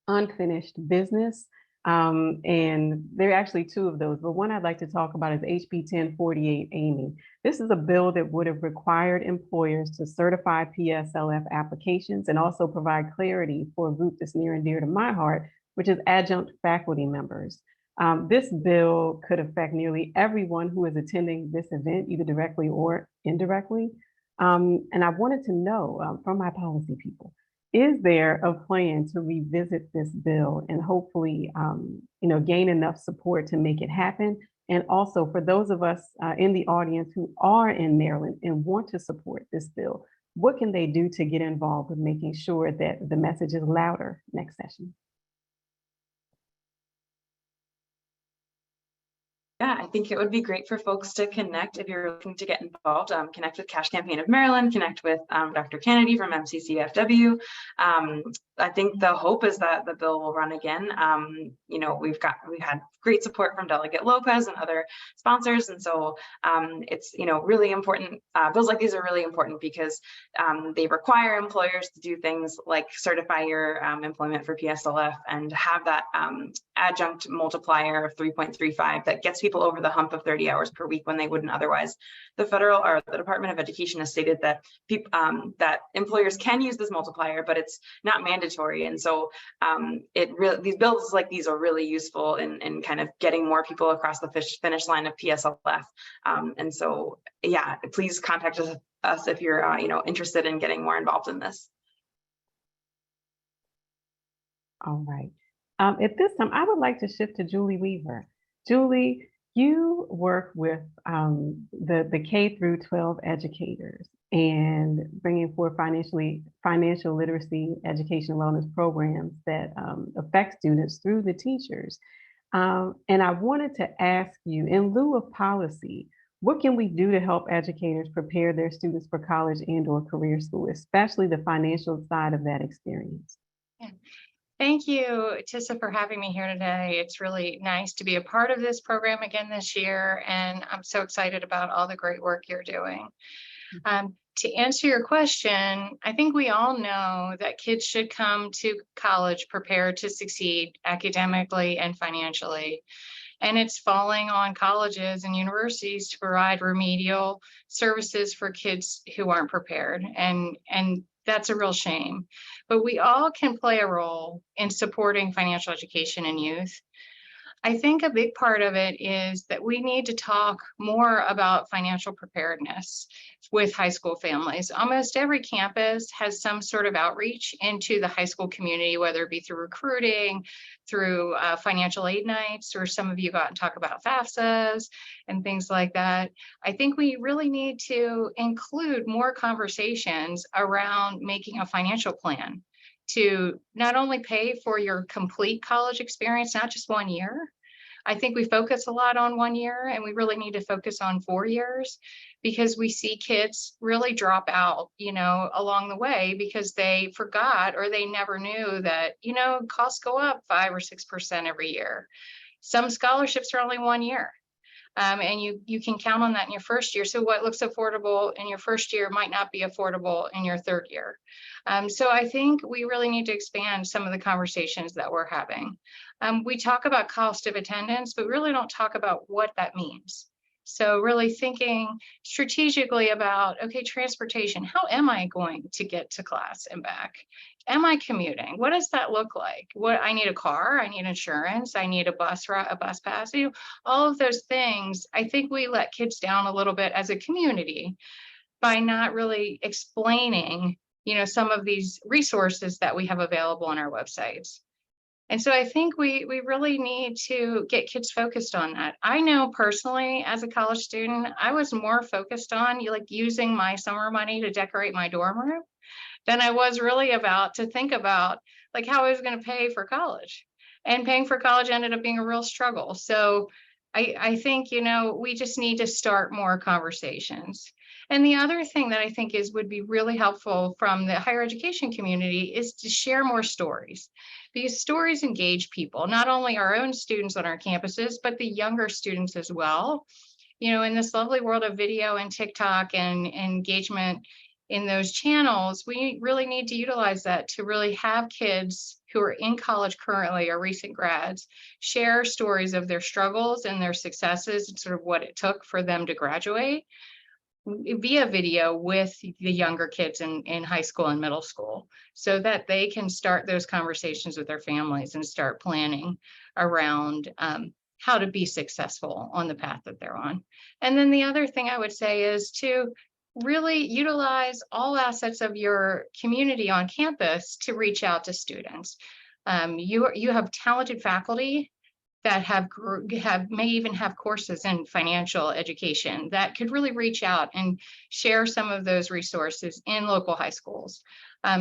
unfinished business. And there are actually two of those, but one I'd like to talk about is HB 1048, Amy. This is a bill that would have required employers to certify PSLF applications and also provide clarity for a group that's near and dear to my heart, which is adjunct faculty members. This bill could affect nearly everyone who is attending this event, either directly or indirectly. And I wanted to know from my policy people, is there a plan to revisit this bill and hopefully, you know, gain enough support to make it happen? And also for those of us in the audience who are in Maryland and want to support this bill, what can they do to get involved with making sure that the message is louder next session? Yeah, I think it would be great for folks to connect if you're looking to get involved. Connect with Cash Campaign of Maryland, connect with Dr. Canady from MCCFW. I think the hope is that the bill will run again. You know, we've had great support from Delegate Lopez and other sponsors, and so it's, you know, really important. Bills like these are really important because they require employers to do things like certify your employment for PSLF and have that adjunct multiplier of 3.35 that gets people over the hump of 30 hours per week when they wouldn't otherwise. The federal or the Department of Education has stated that that employers can use this multiplier, but it's not mandatory. And so these bills like these are really useful in kind of getting more people across the finish line of PSLF. And so, yeah, please contact us if you're you know, interested in getting more involved in this. All right. At this time, I would like to shift to Julie Weaver. Julie, you work with the K through 12 educators and bringing forth financial literacy, education, and wellness programs that affect students through the teachers. And I wanted to ask you, in lieu of policy, what can we do to help educators prepare their students for college and/or career school, especially the financial side of that experience? Yeah. Thank you, Tisa, for having me here today. It's really nice to be a part of this program again this year, and I'm so excited about all the great work you're doing. To answer your question, I think we all know that kids should come to college prepared to succeed academically and financially. And it's falling on colleges and universities to provide remedial services for kids who aren't prepared. And that's a real shame. But we all can play a role in supporting financial education in youth. I think a big part of it is that we need to talk more about financial preparedness with high school families. Almost every campus has some sort of outreach into the high school community, whether it be through recruiting, through financial aid nights, or some of you got to talk about FAFSAs and things like that. I think we really need to include more conversations around making a financial plan to not only pay for your complete college experience, not just 1 year. I think we focus a lot on 1 year, and we really need to focus on 4 years, because we see kids really drop out, along the way because they forgot or they never knew that, costs go up 5 or 6% every year. Some scholarships are only 1 year. And you can count on that in your first year. So what looks affordable in your first year might not be affordable in your third year. So I think we really need to expand some of the conversations that we're having. We talk about cost of attendance, but really don't talk about what that means. So really thinking strategically about, okay, transportation, how am I going to get to class and back? Am I commuting? What does that look like? I need a car, I need insurance, I need a bus route, a bus pass, all of those things. I think we let kids down a little bit as a community by not really explaining, some of these resources that we have available on our websites. And so I think we really need to get kids focused on that. I know personally, as a college student, I was more focused on using my summer money to decorate my dorm room than I was really to think about how I was going to pay for college. And paying for college ended up being a real struggle. So I think, we just need to start more conversations. And the other thing that I think would be really helpful from the higher education community is to share more stories, because stories engage people, not only our own students on our campuses, but the younger students as well. In this lovely world of video and TikTok and engagement in those channels, we really need to utilize that to really have kids who are in college currently or recent grads share stories of their struggles and their successes and sort of what it took for them to graduate via video with the younger kids in high school and middle school, so that they can start those conversations with their families and start planning around how to be successful on the path that they're on. And then the other thing I would say is to really utilize all assets of your community on campus to reach out to students. You have talented faculty that may even have courses in financial education that could really reach out and share some of those resources in local high schools.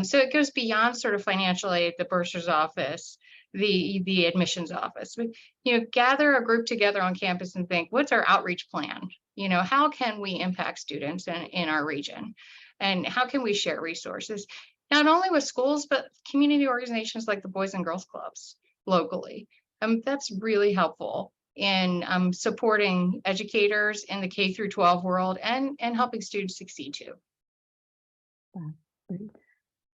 So it goes beyond sort of financial aid, the bursar's office, the admissions office. Gather a group together on campus and think, what's our outreach plan? How can we impact students in our region? And how can we share resources, not only with schools, but community organizations like the Boys and Girls Clubs locally? That's really helpful in supporting educators in the K through 12 world and helping students succeed too.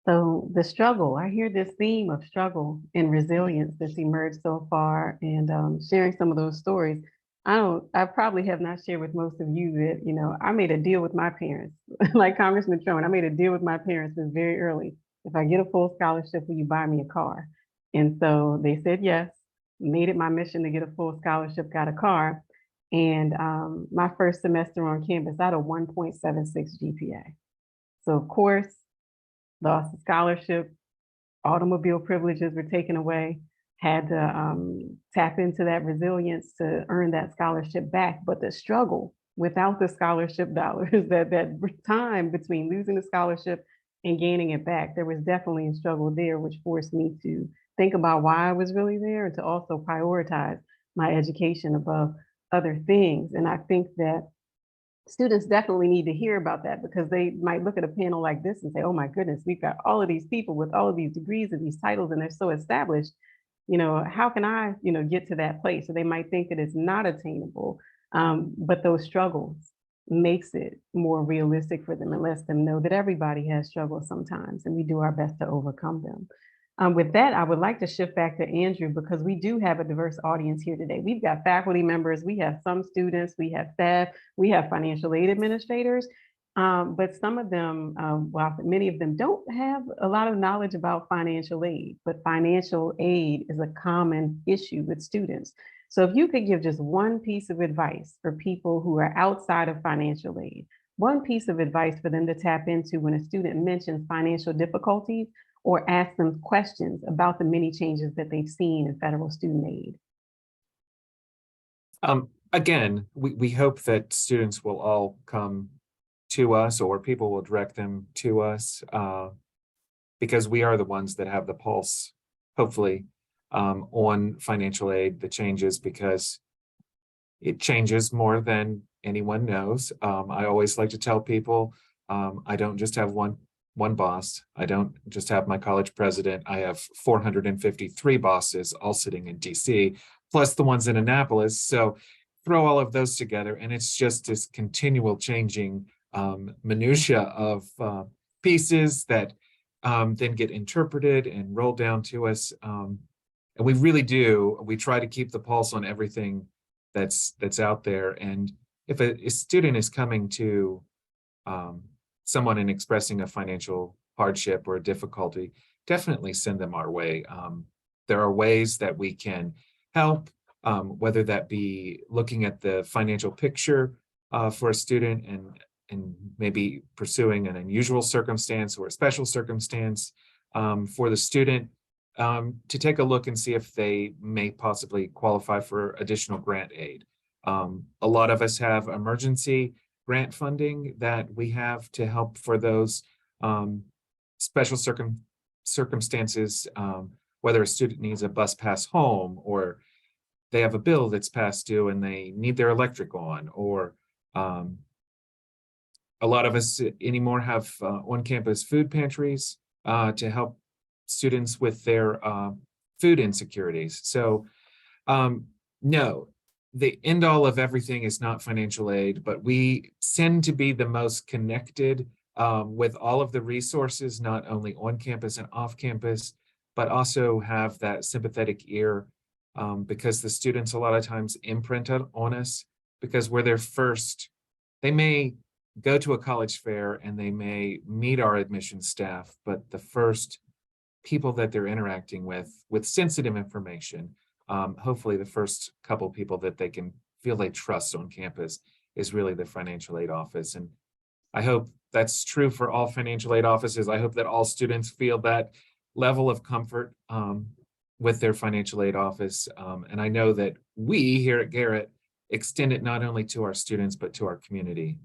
So the struggle, I hear this theme of struggle and resilience that's emerged so far, and sharing some of those stories. I probably have not shared with most of you that, I made a deal with my parents, like Congressman Trone. I made a deal with my parents was very early. If I get a full scholarship, will you buy me a car? And so they said yes. Made it my mission to get a full scholarship, got a car. And my first semester on campus, I had a 1.76 GPA. So of course, lost the scholarship, automobile privileges were taken away, had to tap into that resilience to earn that scholarship back. But the struggle without the scholarship dollars, that time between losing the scholarship and gaining it back, there was definitely a struggle there, which forced me to think about why I was really there and to also prioritize my education above other things. And I think that students definitely need to hear about that, because they might look at a panel like this and say, oh my goodness, we've got all of these people with all of these degrees and these titles and they're so established, how can I, get to that place? So they might think that it's not attainable, but those struggles makes it more realistic for them and lets them know that everybody has struggles sometimes and we do our best to overcome them. With that, I would like to shift back to Andrew, because we do have a diverse audience here today. We've got faculty members, we have some students, we have staff, we have financial aid administrators, but some of them, well, many of them don't have a lot of knowledge about financial aid, but financial aid is a common issue with students. So if you could give just one piece of advice for people who are outside of financial aid, one piece of advice for them to tap into when a student mentions financial difficulties, or ask them questions about the many changes that they've seen in federal student aid. Again, we hope that students will all come to us, or people will direct them to us, because we are the ones that have the pulse, hopefully, on financial aid, the changes, because it changes more than anyone knows. I always like to tell people, I don't just have one boss. I don't just have my college president. I have 453 bosses all sitting in DC, plus the ones in Annapolis. So throw all of those together, and it's just this continual changing minutia of pieces that then get interpreted and rolled down to us. And we try to keep the pulse on everything that's out there. And if a student is coming to someone and expressing a financial hardship or a difficulty, definitely send them our way. There are ways that we can help, whether that be looking at the financial picture for a student and maybe pursuing an unusual circumstance or a special circumstance for the student, to take a look and see if they may possibly qualify for additional grant aid. A lot of us have emergency grant funding that we have to help for those special circumstances, whether a student needs a bus pass home, or they have a bill that's past due and they need their electric on, or a lot of us anymore have on-campus food pantries to help students with their food insecurities. So no, the end all of everything is not financial aid, but we tend to be the most connected with all of the resources, not only on campus and off campus, but also have that sympathetic ear because the students a lot of times imprint on us because we're their first. They may go to a college fair and they may meet our admissions staff, but the first people that they're interacting with sensitive information, hopefully the first couple people that they can feel they trust on campus is really the financial aid office. And I hope that's true for all financial aid offices. I hope that all students feel that level of comfort with their financial aid office. And I know that we here at Garrett extend it not only to our students, but to our community.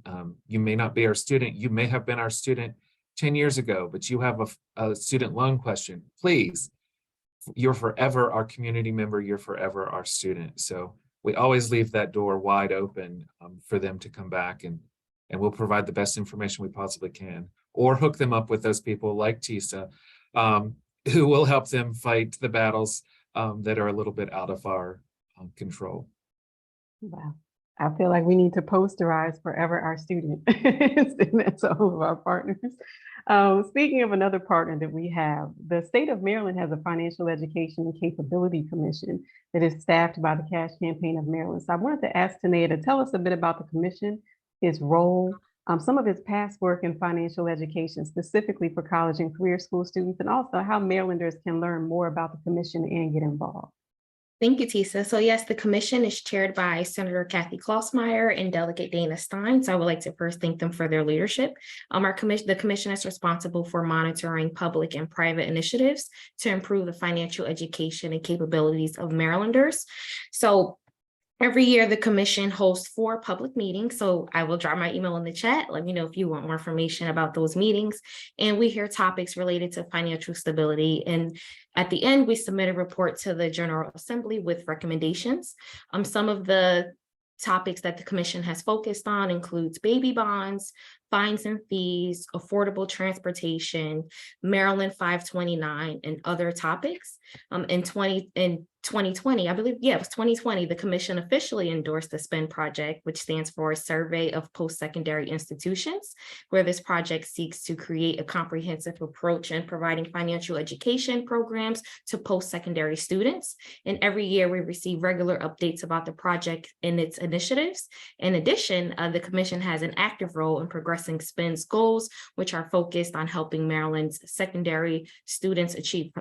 You may not be our student, you may have been our student 10 years ago, but you have a student loan question. Please, you're forever our community member, you're forever our student. So we always leave that door wide open for them to come back, and we'll provide the best information we possibly can, or hook them up with those people like Tisa, who will help them fight the battles that are a little bit out of our control. Wow. I feel like we need to posterize forever our student. That's all of our partners. Speaking of another partner that we have, the state of Maryland has a financial education and capability commission that is staffed by the Cash Campaign of Maryland. So I wanted to ask Tanea to tell us a bit about the commission, its role, some of its past work in financial education, specifically for college and career school students, and also how Marylanders can learn more about the commission and get involved. Thank you, Tisa. So yes, the commission is chaired by Senator Kathy Klossmeyer and Delegate Dana Stein. So I would like to first thank them for their leadership. The commission is responsible for monitoring public and private initiatives to improve the financial education and capabilities of Marylanders. So every year, the commission hosts 4 public meetings. So I will drop my email in the chat. Let me know if you want more information about those meetings. And we hear topics related to financial stability. And at the end, we submit a report to the General Assembly with recommendations. Some of the topics that the commission has focused on includes baby bonds, fines and fees, affordable transportation, Maryland 529, and other topics. In 2020, I believe, yeah, it was 2020, the commission officially endorsed the SPEN project, which stands for Survey of Post-Secondary Institutions, where this project seeks to create a comprehensive approach in providing financial education programs to post-secondary students. And every year we receive regular updates about the project and its initiatives. In addition, the commission has an active role in progressing SPEN's goals, which are focused on helping Maryland's secondary students achieve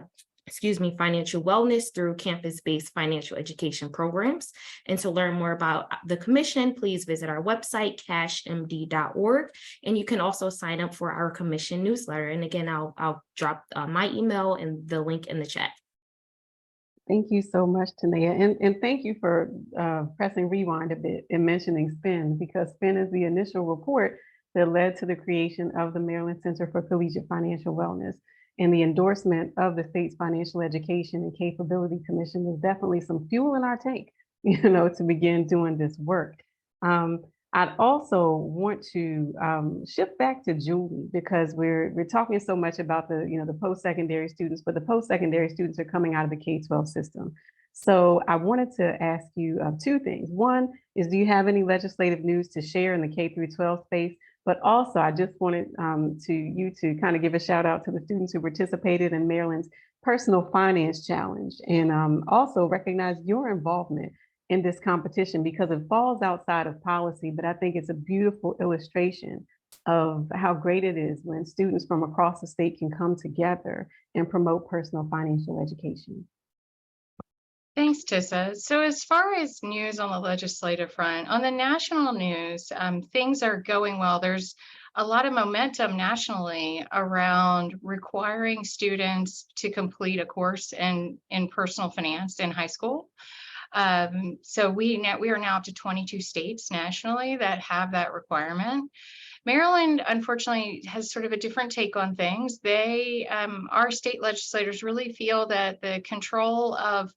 financial wellness through campus-based financial education programs. And to learn more about the commission, please visit our website, cashmd.org. And you can also sign up for our commission newsletter. And again, I'll drop my email and the link in the chat. Thank you so much, Tanea. And thank you for pressing rewind a bit and mentioning SPEN, because SPEN is the initial report that led to the creation of the Maryland Center for Collegiate Financial Wellness. And the endorsement of the state's Financial Education and Capability Commission is definitely some fuel in our tank, to begin doing this work. I'd also want to shift back to Julie, because we're talking so much about the post-secondary students, but the post-secondary students are coming out of the K-12 system. So I wanted to ask you two things. One is, do you have any legislative news to share in the K through 12 space? But also, I just wanted to kind of give a shout out to the students who participated in Maryland's Personal Finance Challenge, and also recognize your involvement in this competition, because it falls outside of policy, but I think it's a beautiful illustration of how great it is when students from across the state can come together and promote personal financial education. Thanks, Tisa. So as far as news on the legislative front, on the national news, things are going well. There's a lot of momentum nationally around requiring students to complete a course in personal finance in high school. So we are now up to 22 states nationally that have that requirement. Maryland, unfortunately, has sort of a different take on things. Our state legislators really feel that the control of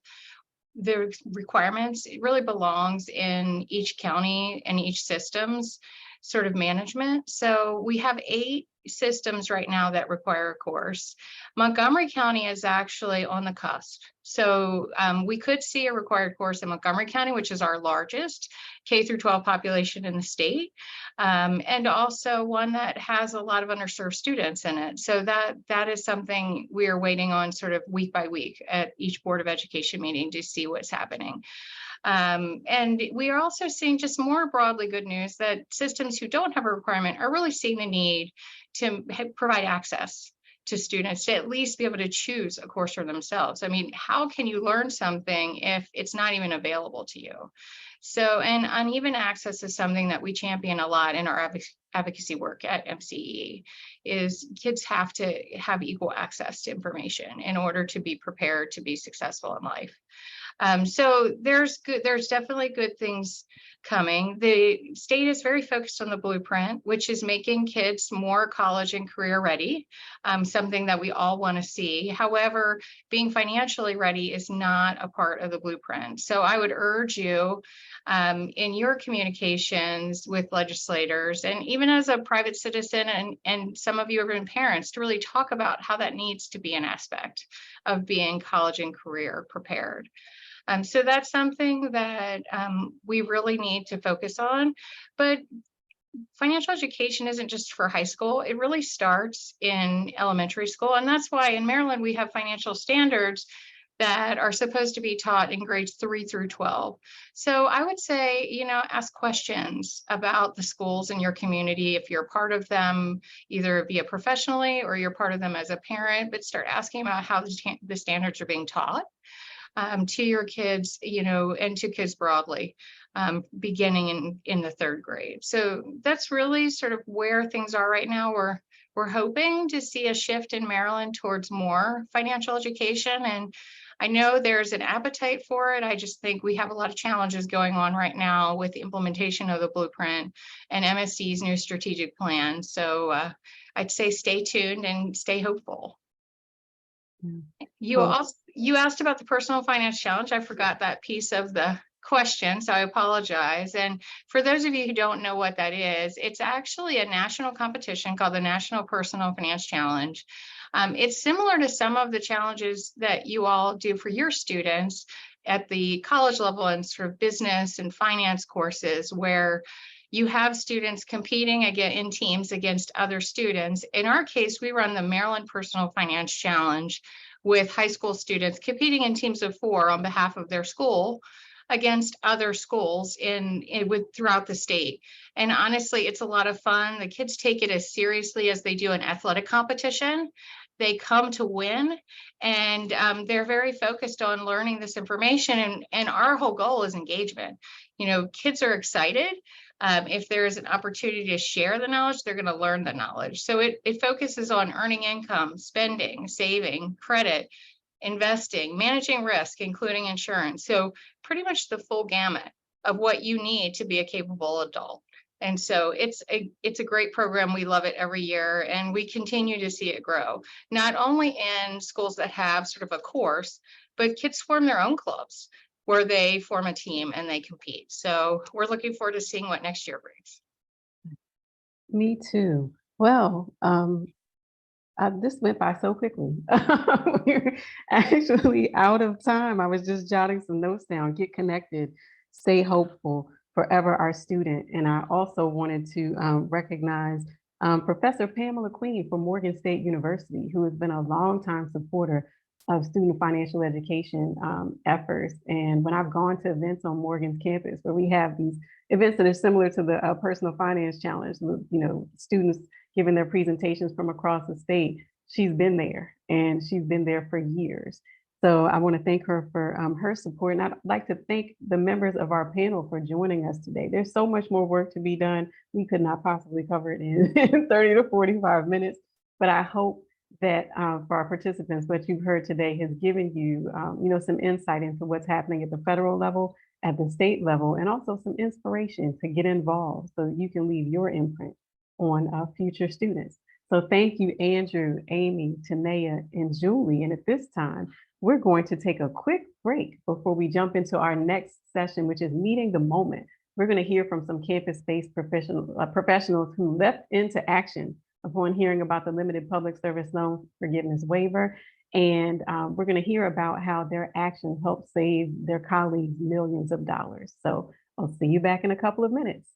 the requirements, it really belongs in each county and each system's sort of management. So we have 8 systems right now that require a course. Montgomery County is actually on the cusp. So we could see a required course in Montgomery County, which is our largest K through 12 population in the state, and also one that has a lot of underserved students in it. So that is something we are waiting on sort of week by week at each Board of Education meeting to see what's happening. And we are also seeing, just more broadly, good news that systems who don't have a requirement are really seeing the need to provide access to students to at least be able to choose a course for themselves. I mean, how can you learn something if it's not even available to you? So, and uneven access is something that we champion a lot in our advocacy work at MCE, is kids have to have equal access to information in order to be prepared to be successful in life. So there's definitely good things coming. The state is very focused on the blueprint, which is making kids more college and career ready, something that we all want to see. However, being financially ready is not a part of the blueprint. So I would urge you in your communications with legislators, and even as a private citizen, and some of you have been parents, to really talk about how that needs to be an aspect of being college and career prepared. So that's something that we really need to focus on. But financial education isn't just for high school. It really starts in elementary school. And that's why in Maryland, we have financial standards that are supposed to be taught in grades 3 through 12. So I would say, ask questions about the schools in your community. If you're part of them, either via professionally or you're part of them as a parent, but start asking about how the standards are being taught to your kids, and to kids broadly, beginning in the 3rd grade. So that's really sort of where things are right now. We're hoping to see a shift in Maryland towards more financial education. And I know there's an appetite for it. I just think we have a lot of challenges going on right now with the implementation of the blueprint and MSC's new strategic plan. So I'd say stay tuned and stay hopeful. You asked about the Personal Finance Challenge. I forgot that piece of the question, so I apologize. And for those of you who don't know what that is, it's actually a national competition called the National Personal Finance Challenge. It's similar to some of the challenges that you all do for your students at the college level and sort of business and finance courses, where you have students competing again in teams against other students. In our case, we run the Maryland Personal Finance Challenge with high school students competing in teams of 4 on behalf of their school against other schools throughout the state. And honestly, it's a lot of fun. The kids take it as seriously as they do an athletic competition. They come to win, and they're very focused on learning this information. And our whole goal is engagement. Kids are excited. If there's an opportunity to share the knowledge, they're going to learn the knowledge. So it focuses on earning income, spending, saving, credit, investing, managing risk, including insurance. So pretty much the full gamut of what you need to be a capable adult. And so it's a great program. We love it every year, and we continue to see it grow, not only in schools that have sort of a course, but kids form their own clubs. where they form a team and they compete. So we're looking forward to seeing what next year brings. Me too. Well, this went by so quickly. We're actually out of time. I was just jotting some notes down. Get connected, stay hopeful, forever our student. And I also wanted to recognize Professor Pamela Queen from Morgan State University, who has been a longtime supporter of student financial education efforts. And when I've gone to events on Morgan's campus where we have these events that are similar to the Personal Finance Challenge, you know, students giving their presentations from across the state, she's been there, and she's been there for years. So I want to thank her for her support. And I'd like to thank the members of our panel for joining us today. There's so much more work to be done. We could not possibly cover it in 30 to 45 minutes, but I hope that for our participants, what you've heard today has given you, you know, some insight into what's happening at the federal level, at the state level, and also some inspiration to get involved so that you can leave your imprint on future students. So thank you, Andrew, Amy, Tanea, and Julie. And at this time, we're going to take a quick break before we jump into our next session, which is Meeting the Moment. We're going to hear from some campus-based professionals who leapt into action upon hearing about the limited public service loan forgiveness waiver. And we're going to hear about how their action helped save their colleagues millions of dollars. So I'll see you back in a couple of minutes.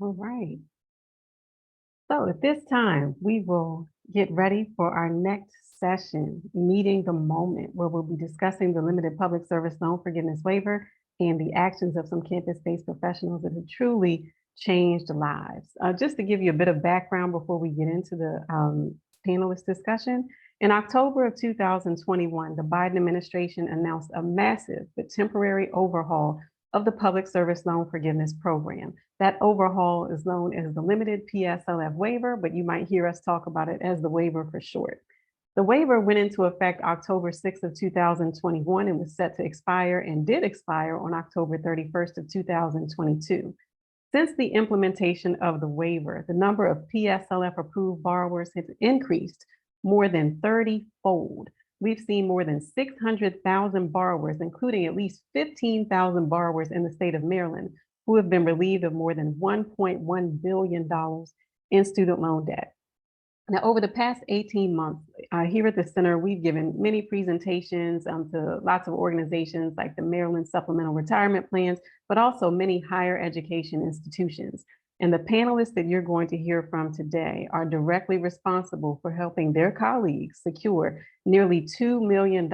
All right. So at this time, we will get ready for our next session, Meeting the Moment, where we'll be discussing the limited public service loan forgiveness waiver and the actions of some campus-based professionals that have truly changed lives. Just to give you a bit of background before we get into the panelist discussion, in October of 2021, the Biden administration announced a massive but temporary overhaul of the public service loan forgiveness program. That overhaul is known as the limited PSLF waiver, but you might hear us talk about it as the waiver for short. The waiver went into effect October 6th of 2021 and was set to expire and did expire on October 31st of 2022. Since the implementation of the waiver, the number of PSLF approved borrowers has increased more than 30-fold. We've seen more than 600,000 borrowers, including at least 15,000 borrowers in the state of Maryland, who have been relieved of more than $1.1 billion in student loan debt. Now, over the past 18 months, here at the center, we've given many presentations to lots of organizations like the Maryland Supplemental Retirement Plans, but also many higher education institutions. And the panelists that you're going to hear from today are directly responsible for helping their colleagues secure nearly $2 million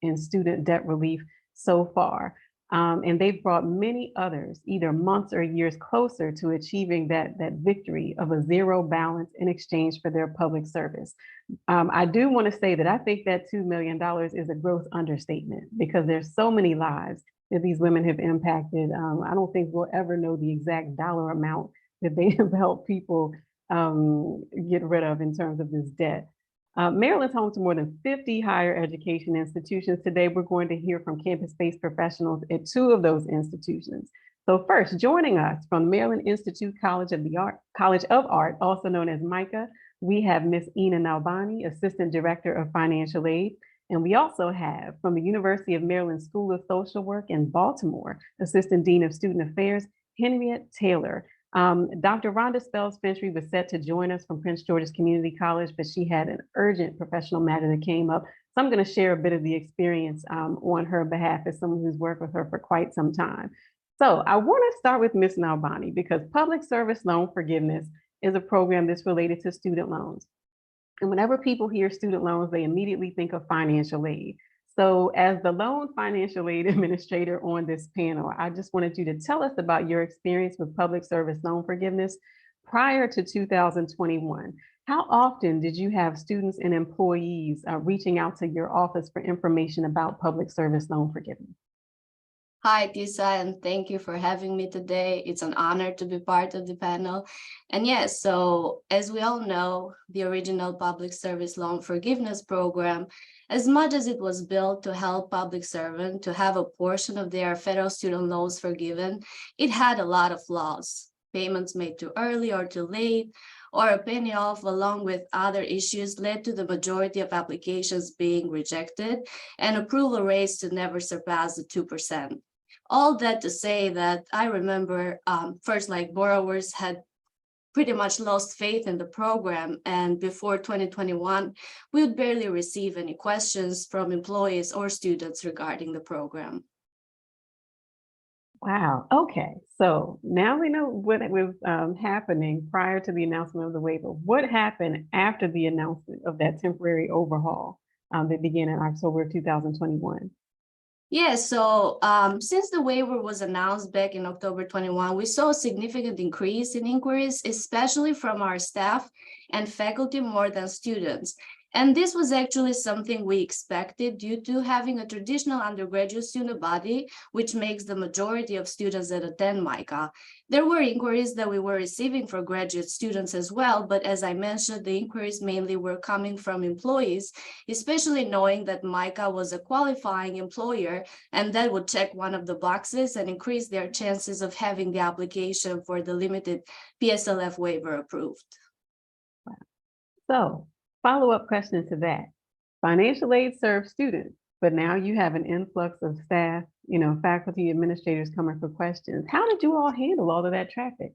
in student debt relief so far. And they've brought many others either months or years closer to achieving that victory of a zero balance in exchange for their public service. I do want to say that I think that $2 million is a gross understatement because there's so many lives that these women have impacted. I don't think we'll ever know the exact dollar amount that they have helped people get rid of in terms of this debt. Maryland's home to more than 50 higher education institutions. Today, we're going to hear from campus-based professionals at 2 of those institutions. So first, joining us from Maryland Institute College of Art, also known as MICA, we have Ms. Ina Nalbani, Assistant Director of Financial Aid. And we also have from the University of Maryland School of Social Work in Baltimore, Assistant Dean of Student Affairs, Henriette Taylor. Dr. Rhonda Spells-Fentry was set to join us from Prince George's Community College, but she had an urgent professional matter that came up. So I'm going to share a bit of the experience on her behalf as someone who's worked with her for quite some time. So I want to start with Ms. Nalbani because public service loan forgiveness is a program that's related to student loans. And whenever people hear student loans, they immediately think of financial aid. So as the loan financial aid administrator on this panel, I just wanted you to tell us about your experience with public service loan forgiveness prior to 2021. How often did you have students and employees reaching out to your office for information about public service loan forgiveness? Hi, Tisa, and thank you for having me today. It's an honor to be part of the panel. And yes, so as we all know, the original public service loan forgiveness program, as much as it was built to help public servants to have a portion of their federal student loans forgiven, it had a lot of flaws. Payments made too early or too late, or a penny off, along with other issues, led to the majority of applications being rejected and approval rates to never surpass the 2%. All that to say that I remember first, like borrowers had pretty much lost faith in the program. And before 2021, we would barely receive any questions from employees or students regarding the program. Wow. Okay. So now we know what was happening prior to the announcement of the waiver. What happened after the announcement of that temporary overhaul that began in October of 2021? Yeah, so since the waiver was announced back in October 21, we saw a significant increase in inquiries, especially from our staff and faculty more than students. And this was actually something we expected due to having a traditional undergraduate student body, which makes the majority of students that attend MICA. There were inquiries that we were receiving for graduate students as well, but as I mentioned, the inquiries mainly were coming from employees, especially knowing that MICA was a qualifying employer, and that would check one of the boxes and increase their chances of having the application for the limited PSLF waiver approved. Wow. So, follow-up question to that. Financial aid serves students, but now you have an influx of staff, faculty, administrators coming for questions. How did you all handle all of that traffic?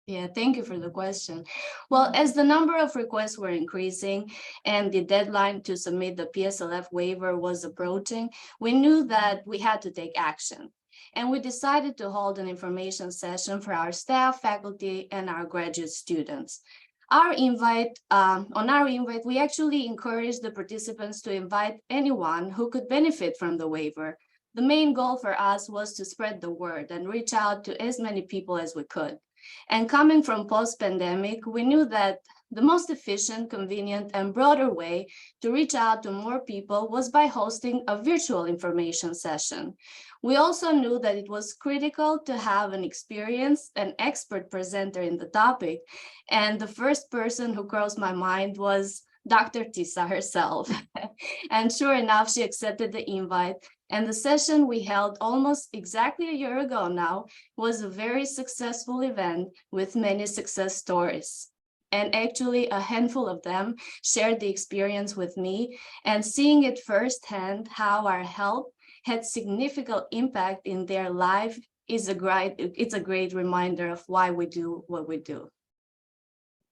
Yeah, thank you for the question. Well, as the number of requests were increasing and the deadline to submit the PSLF waiver was approaching, we knew that we had to take action. And we decided to hold an information session for our staff, faculty, and our graduate students. On our invite, we actually encouraged the participants to invite anyone who could benefit from the waiver. The main goal for us was to spread the word and reach out to as many people as we could. And coming from post-pandemic, we knew that the most efficient, convenient, and broader way to reach out to more people was by hosting a virtual information session. We also knew that it was critical to have an experienced and expert presenter in the topic. And the first person who crossed my mind was Dr. Tisa herself. And sure enough, she accepted the invite. And the session we held almost exactly a year ago now was a very successful event with many success stories. And actually a handful of them shared the experience with me, and seeing it firsthand how our help had significant impact in their life is a great reminder of why we do what we do.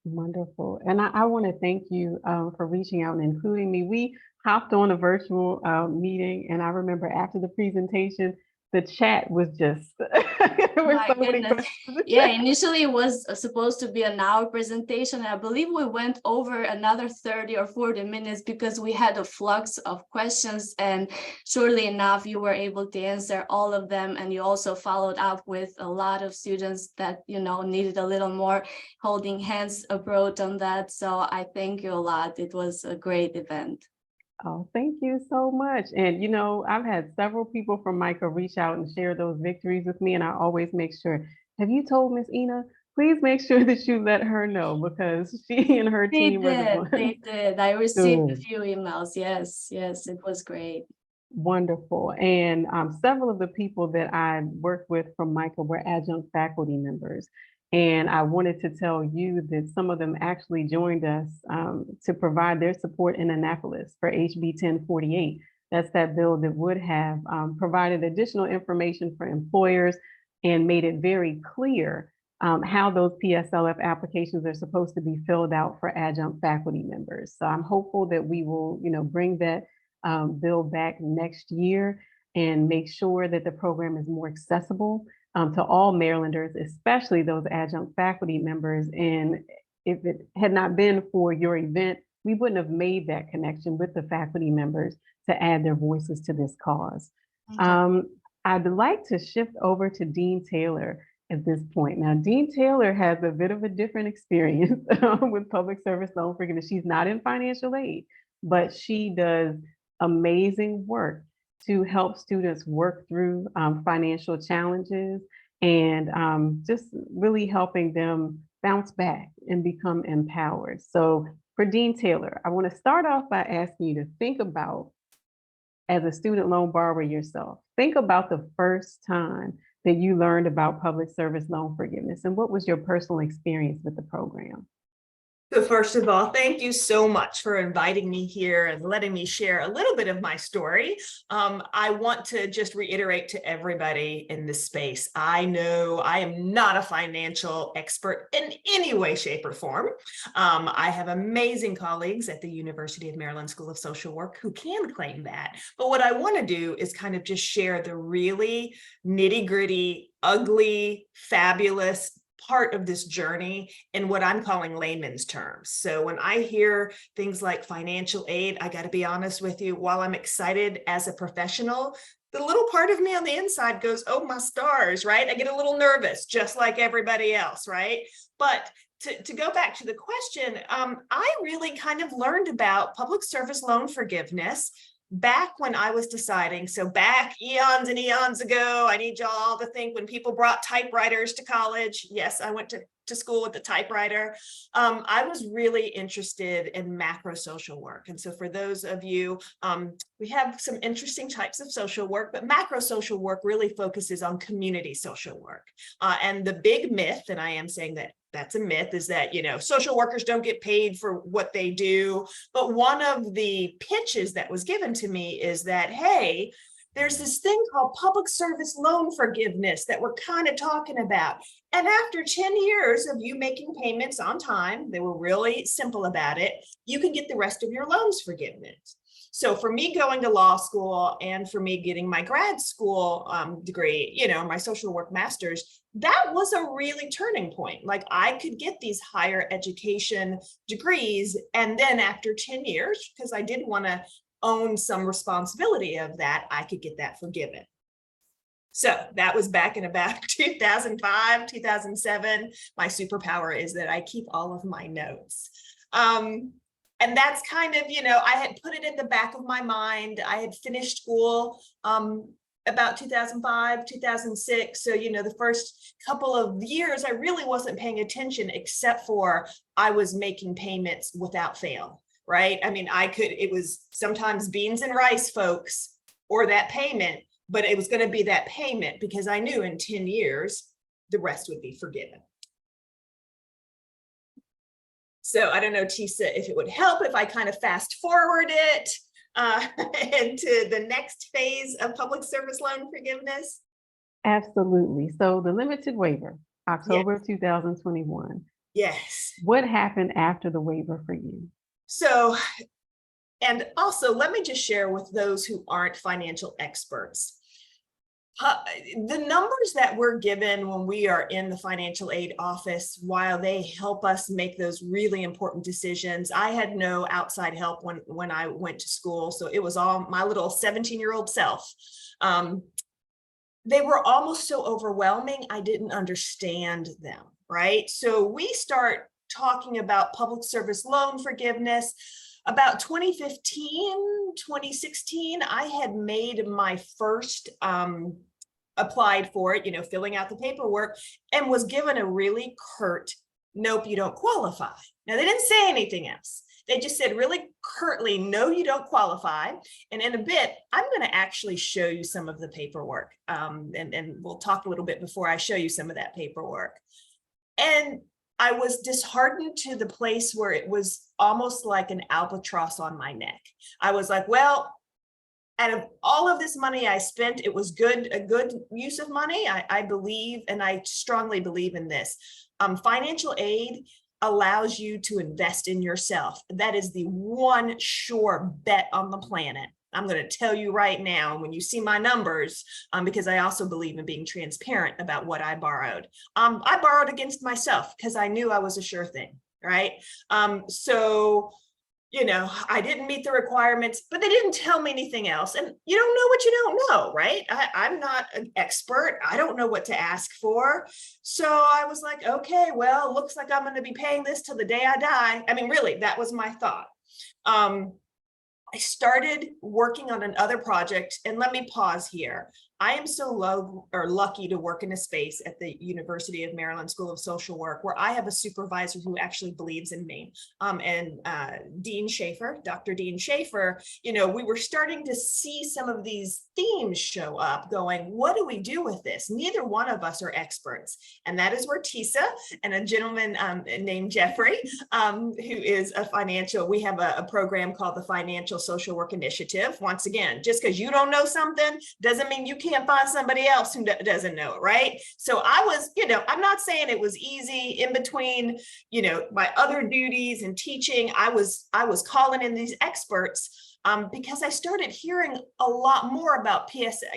Wonderful. And I want to thank you for reaching out and including me. We hopped on a virtual meeting, and I remember after the presentation, the chat was just, there were so many questions. Yeah, initially it was supposed to be an hour presentation. I believe we went over another 30 or 40 minutes because we had a flux of questions, and surely enough, you were able to answer all of them. And you also followed up with a lot of students that, you know, needed a little more holding hands approach on that. So I thank you a lot. It was a great event. Oh, thank you so much. And, you know, I've had several people from MICA reach out and share those victories with me. And I always make sure, have you told Miss Ina? Please make sure that you let her know, because she and her team were the ones. They did. I received a Good. few emails. Yes, it was great. Wonderful. And several of the people that I worked with from MICA were adjunct faculty members. And I wanted to tell you that some of them actually joined us to provide their support in Annapolis for HB 1048. That's that bill that would have provided additional information for employers and made it very clear how those PSLF applications are supposed to be filled out for adjunct faculty members. So I'm hopeful that we will, you know, bring that bill back next year and make sure that the program is more accessible to all Marylanders, especially those adjunct faculty members. And if it had not been for your event, we wouldn't have made that connection with the faculty members to add their voices to this cause. I'd like to shift over to Dean Taylor at this point. Now, Dean Taylor has a bit of a different experience with public service loan forgiveness. She's not in financial aid, but she does amazing work to help students work through financial challenges and just really helping them bounce back and become empowered. So for Dean Taylor, I want to start off by asking you to think about, as a student loan borrower yourself, think about the first time that you learned about public service loan forgiveness, and what was your personal experience with the program? So first of all, thank you so much for inviting me here and letting me share a little bit of my story. I want to just reiterate to everybody in this space, I know I am not a financial expert in any way, shape, or form. I have amazing colleagues at the University of Maryland School of Social Work who can claim that. But what I want to do is kind of just share the really nitty-gritty, ugly, fabulous part of this journey in what I'm calling layman's terms. So when I hear things like financial aid, I got to be honest with you, while I'm excited as a professional, the little part of me on the inside goes, oh, my stars, right? I get a little nervous, just like everybody else, right? But to go back to the question, I really kind of learned about public service loan forgiveness back when I was deciding, so back eons and eons ago, I need y'all to think when people brought typewriters to college. Yes, I went to school with the typewriter. I was really interested in macro social work. And so for those of you, we have some interesting types of social work, but macro social work really focuses on community social work. And the big myth, and I am saying that that's a myth, is that, you know, social workers don't get paid for what they do. But one of the pitches that was given to me is that, hey, there's this thing called public service loan forgiveness that we're kind of talking about. And after 10 years of you making payments on time, they were really simple about it, you can get the rest of your loans forgiveness. So for me going to law school and for me getting my grad school degree, you know, my social work master's, that was a really turning point. Like I could get these higher education degrees. And then after 10 years, because I did want to own some responsibility of that, I could get that forgiven. So that was back in about 2005, 2007. My superpower is that I keep all of my notes. And that's kind of, you know, I had put it in the back of my mind. I had finished school about 2005, 2006. So, you know, the first couple of years, I really wasn't paying attention, except for I was making payments without fail, right? I mean, it was sometimes beans and rice, folks, or that payment, but it was going to be that payment because I knew in 10 years, the rest would be forgiven. So I don't know, Tisa, if it would help if I kind of fast forward it into the next phase of public service loan forgiveness. Absolutely. So the limited waiver, October 2021. Yes. What happened after the waiver for you? So, and also let me just share with those who aren't financial experts. The numbers that we're given when we are in the financial aid office, while they help us make those really important decisions, I had no outside help when I went to school. So it was all my little 17-year-old self. They were almost so overwhelming, I didn't understand them, right? So we start talking about public service loan forgiveness. About 2015, 2016, I had made my first applied for it, you know, filling out the paperwork, and was given a really curt, nope, you don't qualify. Now, they didn't say anything else. They just said really curtly, no, you don't qualify. And in a bit, I'm going to actually show you some of the paperwork. And we'll talk a little bit before I show you some of that paperwork. And I was disheartened to the place where it was almost like an albatross on my neck. I was like, well, out of all of this money I spent, it was a good use of money. I believe, and I strongly believe in this. Financial aid allows you to invest in yourself. That is the one sure bet on the planet. I'm going to tell you right now, when you see my numbers, because I also believe in being transparent about what I borrowed. I borrowed against myself because I knew I was a sure thing, right? So, you know, I didn't meet the requirements, but they didn't tell me anything else. And you don't know what you don't know, right? I'm not an expert. I don't know what to ask for. So I was like, okay, well, looks like I'm going to be paying this till the day I die. I mean, really, that was my thought. I started working on another project, and let me pause here. I am so lucky to work in a space at the University of Maryland School of Social Work where I have a supervisor who actually believes in me. And Dean Schaefer, Dr. Dean Schaefer, you know, we were starting to see some of these themes show up going, what do we do with this? Neither one of us are experts. And that is where Tisa and a gentleman named Jeffrey, who is we have a program called the Financial Social Work Initiative. Once again, just because you don't know something doesn't mean you can't find somebody else who doesn't know it, right? So I was, you know, I'm not saying it was easy. In between, you know, my other duties and teaching, I was calling in these experts because I started hearing a lot more about PSLF,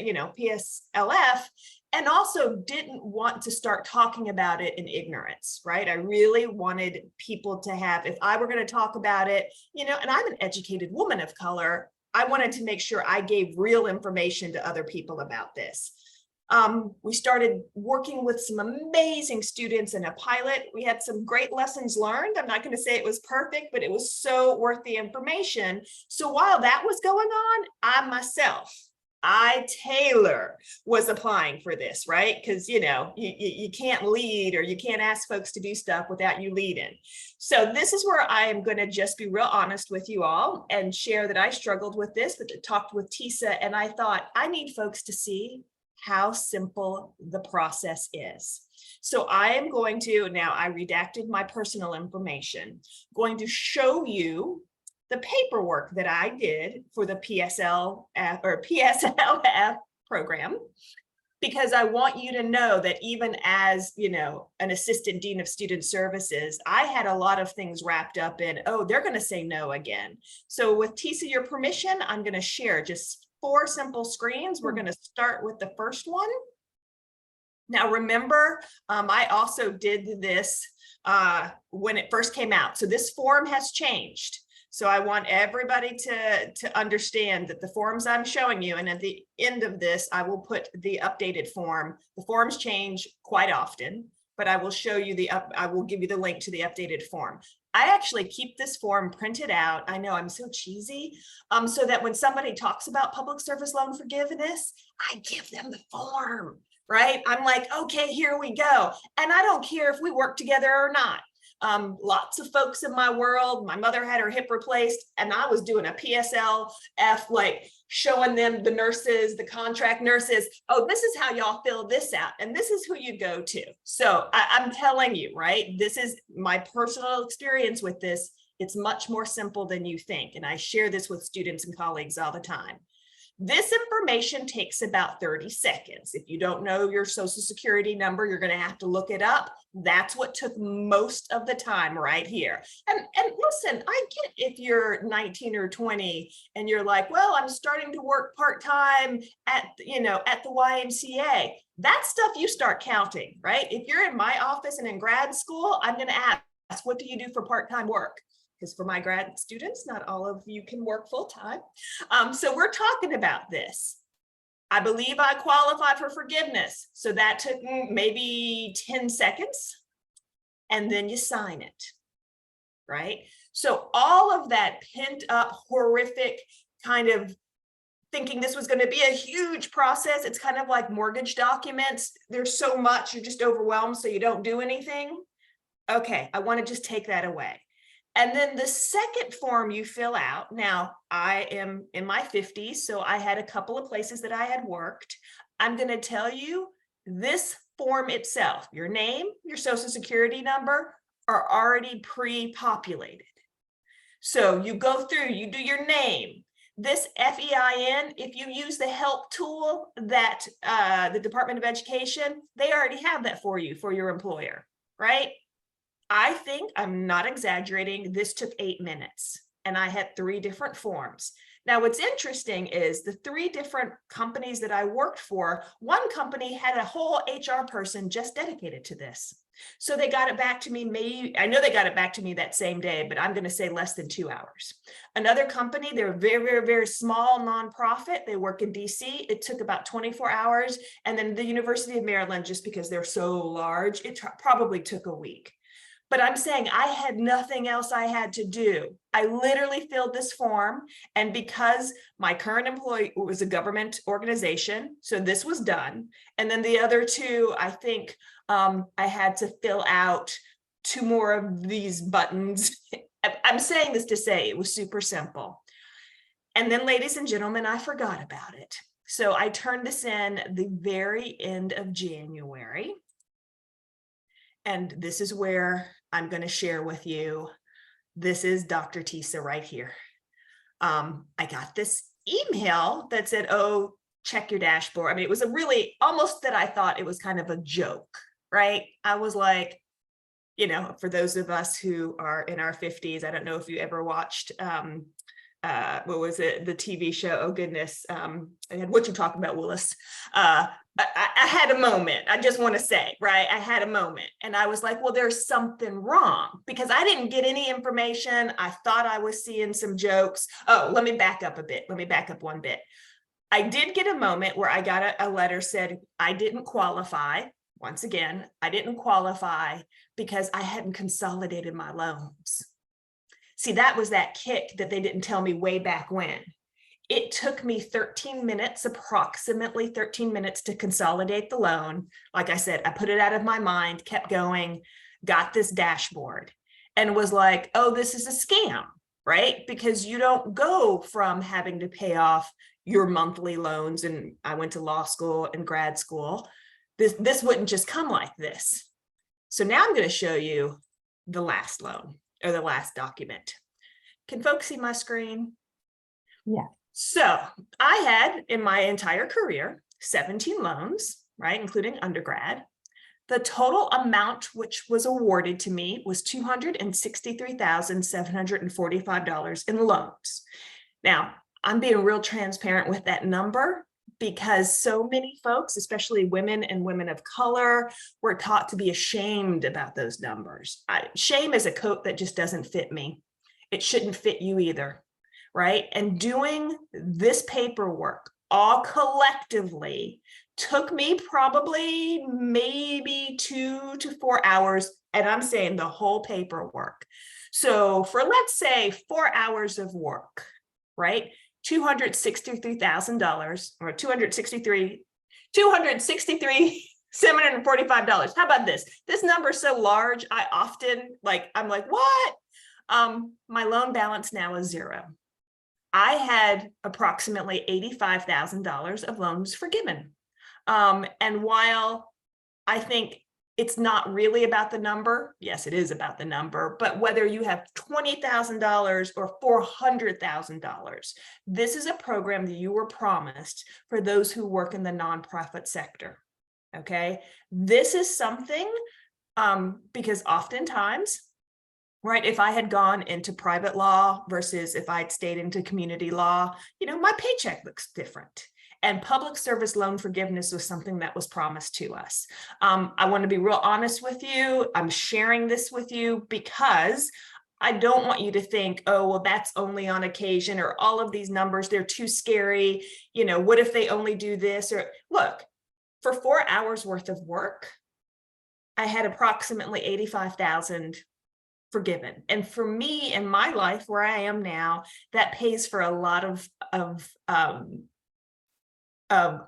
and also didn't want to start talking about it in ignorance, right? I really wanted people to have, if I were going to talk about it, you know, and I'm an educated woman of color, I wanted to make sure I gave real information to other people about this. We started working with some amazing students in a pilot. We had some great lessons learned. I'm not going to say it was perfect, but it was so worth the information. So while that was going on, Taylor, was applying for this, right? Because, you know, you can't lead, or you can't ask folks to do stuff without you leading. So this is where I am going to just be real honest with you all and share that I struggled with this, but talked with Tisa, and I thought I need folks to see how simple the process is. So I am going to, now I redacted my personal information, going to show you the paperwork that I did for the PSLF program. because I want you to know that even as, you know, an assistant dean of student services, I had a lot of things wrapped up in, oh, they're going to say no again. So with Tisa, your permission, I'm going to share just 4 simple screens. We're going to start with the first one. Now, remember, I also did this when it first came out. So this form has changed. So I want everybody to understand that the forms I'm showing you, and at the end of this, I will put the updated form. The forms change quite often, but I will show you I will give you the link to the updated form. I actually keep this form printed out. I know I'm so cheesy, so that when somebody talks about public service loan forgiveness, I give them the form, right? I'm like, okay, here we go. And I don't care if we work together or not. Lots of folks in my world, my mother had her hip replaced and I was doing a PSLF, like showing them the nurses, the contract nurses, oh, this is how y'all fill this out. And this is who you go to. So I'm telling you, right? This is my personal experience with this. It's much more simple than you think. And I share this with students and colleagues all the time. This information takes about 30 seconds. If you don't know your social security number, you're going to have to look it up. That's what took most of the time right here. And listen, I get if you're 19 or 20 and you're like, well, I'm starting to work part-time at the YMCA. That stuff you start counting, right? If you're in my office and in grad school, I'm going to ask, what do you do for part-time work? Because for my grad students, not all of you can work full-time. So we're talking about this. I believe I qualify for forgiveness. So that took maybe 10 seconds. And then you sign it, right? So all of that pent up, horrific kind of thinking this was going to be a huge process. It's kind of like mortgage documents. There's so much, you're just overwhelmed, so you don't do anything. Okay, I want to just take that away. And then the second form you fill out, now I am in my 50s, so I had a couple of places that I had worked. I'm going to tell you this form itself, your name, your social security number are already pre-populated. So you go through, you do your name, this FEIN, if you use the help tool that the Department of Education, they already have that for you, for your employer, right? I think, I'm not exaggerating, this took 8 minutes and I had 3 different forms. Now, what's interesting is the 3 different companies that I worked for, one company had a whole HR person just dedicated to this. So they got it back to me, maybe, I know they got it back to me that same day, but I'm going to say less than 2 hours. Another company, they're very, very, very small nonprofit. They work in DC. It took about 24 hours. And then the University of Maryland, just because they're so large, it probably took a week. But I'm saying I had nothing else I had to do. I literally filled this form. And because my current employee was a government organization, so this was done. And then the other 2, I think I had to fill out 2 more of these buttons. I'm saying this to say it was super simple. And then, ladies and gentlemen, I forgot about it. So I turned this in the very end of January. And this is where I'm going to share with you. This is Dr. Tisa right here. I got this email that said, oh, check your dashboard. I mean, it was a really almost that I thought it was kind of a joke, right? I was like, you know, for those of us who are in our 50s, I don't know if you ever watched, what was it? The TV show, oh goodness, what you talking about, Willis? I had a moment, I just want to say, right? I had a moment and I was like, well, there's something wrong because I didn't get any information. I thought I was seeing some jokes. Oh, let me back up a bit. Let me back up one bit. I did get a moment where I got a letter said I didn't qualify. Once again, I didn't qualify because I hadn't consolidated my loans. See, that was that kick that they didn't tell me way back when. It took me 13 minutes, approximately 13 minutes to consolidate the loan. Like I said, I put it out of my mind, kept going, got this dashboard and was like, oh, this is a scam, right? Because you don't go from having to pay off your monthly loans. And I went to law school and grad school. This wouldn't just come like this. So now I'm going to show you the last loan or the last document. Can folks see my screen? Yeah. So I had in my entire career, 17 loans. right, including undergrad. The total amount which was awarded to me was $263,745 in loans. Now, I'm being real transparent with that number because so many folks, especially women and women of color, were taught to be ashamed about those numbers. Shame is a coat that just doesn't fit me. It shouldn't fit you either, right? And doing this paperwork all collectively took me probably maybe 2 to 4 hours, and I'm saying the whole paperwork. So for, let's say, 4 hours of work, right? $263,000 or $263,745. How about this? This number is so large, I'm like, what? My loan balance now is zero. I had approximately $85,000 of loans forgiven. And while I think it's not really about the number, yes, it is about the number, but whether you have $20,000 or $400,000, this is a program that you were promised for those who work in the nonprofit sector, okay? This is something, because oftentimes, right, if I had gone into private law versus if I'd stayed into community law, my paycheck looks different. And public service loan forgiveness was something that was promised to us. I want to be real honest with you. I'm sharing this with you because I don't want you to think, oh, well, that's only on occasion, or all of these numbers, they're too scary. What if they only do this? Or look, for 4 hours worth of work, I had approximately $85,000 forgiven. And for me in my life where I am now, that pays for a lot of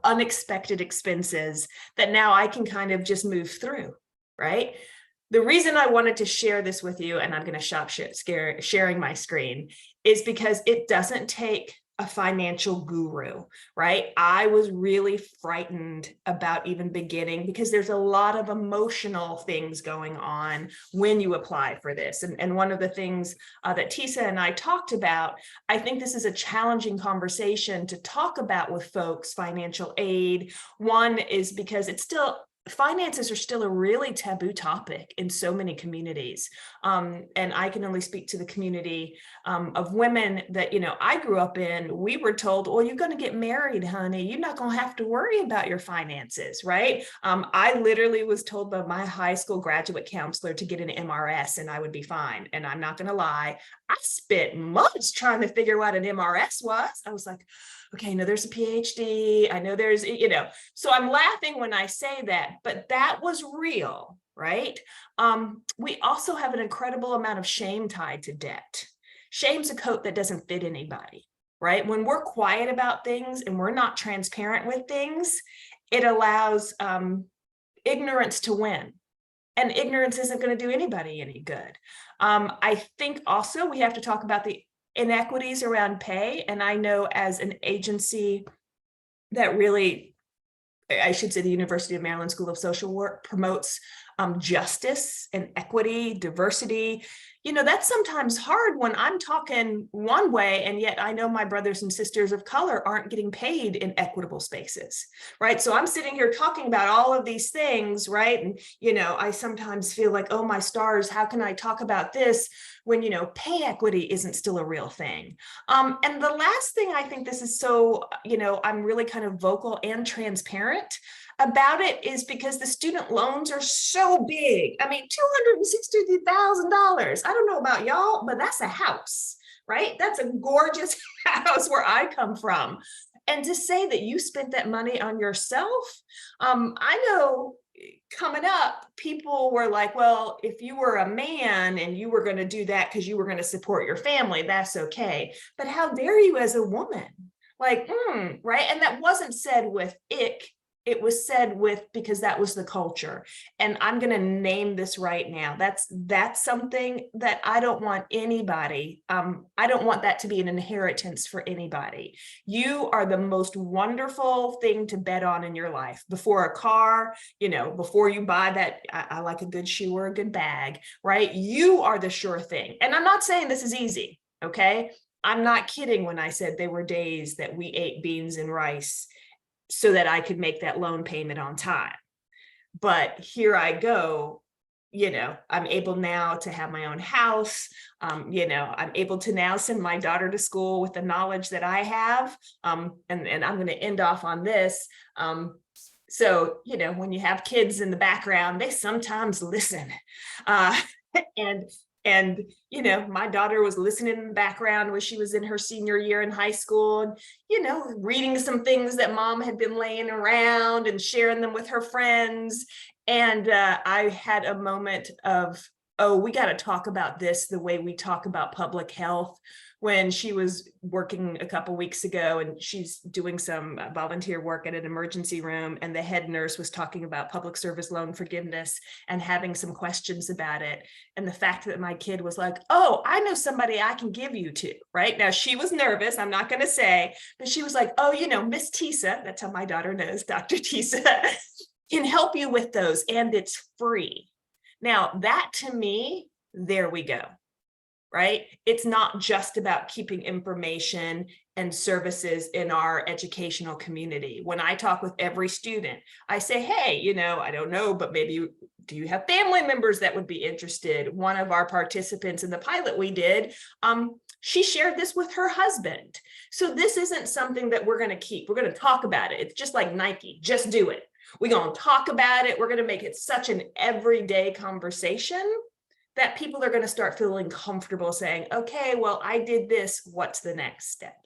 unexpected expenses that now I can kind of just move through, right? The reason I wanted to share this with you, and I'm going to stop sharing my screen, is because it doesn't take a financial guru, right? I was really frightened about even beginning because there's a lot of emotional things going on when you apply for this. And one of the things that Tisa and I talked about, I think this is a challenging conversation to talk about with folks, financial aid. One is because finances are still a really taboo topic in so many communities. And I can only speak to the community of women that, I grew up in. We were told, well, you're going to get married, honey. You're not going to have to worry about your finances, right? I literally was told by my high school graduate counselor to get an MRS and I would be fine. And I'm not going to lie, I spent months trying to figure out what an MRS was. I was like, okay, no, there's a PhD. I know there's, so I'm laughing when I say that, but that was real, right? We also have an incredible amount of shame tied to debt. Shame's a coat that doesn't fit anybody, right? When we're quiet about things and we're not transparent with things, it allows ignorance to win. And ignorance isn't going to do anybody any good. I think also we have to talk about the inequities around pay. And I know as an agency that really, I should say the University of Maryland School of Social Work promotes justice and equity, diversity. That's sometimes hard when I'm talking one way, and yet I know my brothers and sisters of color aren't getting paid in equitable spaces, right? So I'm sitting here talking about all of these things, right? And, I sometimes feel like, oh, my stars, how can I talk about this when, pay equity isn't still a real thing? And the last thing I think this is so, I'm really kind of vocal and transparent about it is because the student loans are so big. I mean, $263,000. I don't know about y'all, but that's a house, right? That's a gorgeous house where I come from. And to say that you spent that money on yourself, I know coming up, people were like, well, if you were a man and you were going to do that because you were going to support your family, that's okay. But how dare you as a woman? Like, right? And that wasn't said with ick. It was said because that was the culture. And I'm going to name this right now. That's something that I don't want anybody. I don't want that to be an inheritance for anybody. You are the most wonderful thing to bet on in your life. Before a car, before you buy that, I like a good shoe or a good bag, right? You are the sure thing. And I'm not saying this is easy, okay? I'm not kidding when I said there were days that we ate beans and rice so that I could make that loan payment on time. But here I go, I'm able now to have my own house. I'm able to now send my daughter to school with the knowledge that I have. And I'm going to end off on this. So, when you have kids in the background, they sometimes listen. And my daughter was listening in the background when she was in her senior year in high school, and, reading some things that mom had been laying around and sharing them with her friends. And I had a moment of, oh, we got to talk about this the way we talk about public health, when she was working a couple weeks ago and she's doing some volunteer work at an emergency room, and the head nurse was talking about public service loan forgiveness and having some questions about it. And the fact that my kid was like, oh, I know somebody I can give you to, right? Now she was nervous, I'm not going to say, but she was like, oh, Miss Tisa, that's how my daughter knows Dr. Tisa, can help you with those, and it's free. Now that, to me, there we go. Right? It's not just about keeping information and services in our educational community. When I talk with every student, I say, hey, I don't know, but maybe do you have family members that would be interested? One of our participants in the pilot we did, she shared this with her husband. So this isn't something that we're going to keep. We're going to talk about it. It's just like Nike, just do it. We're going to talk about it. We're going to make it such an everyday conversation that people are going to start feeling comfortable saying, okay, well, I did this, what's the next step?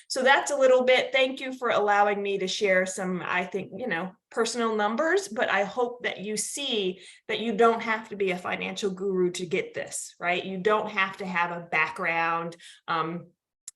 So that's a little bit, thank you for allowing me to share some, I think, personal numbers, but I hope that you see that you don't have to be a financial guru to get this, right? You don't have to have a background.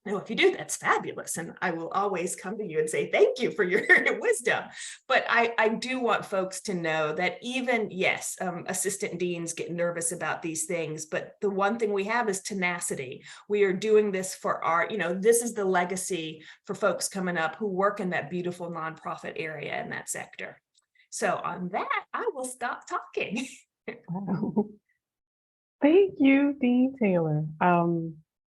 If you do, that's fabulous. And I will always come to you and say, thank you for your wisdom. But I do want folks to know that even, yes, assistant deans get nervous about these things, but the one thing we have is tenacity. We are doing this for our, this is the legacy for folks coming up who work in that beautiful nonprofit area in that sector. So on that, I will stop talking. Wow. Thank you, Dean Taylor.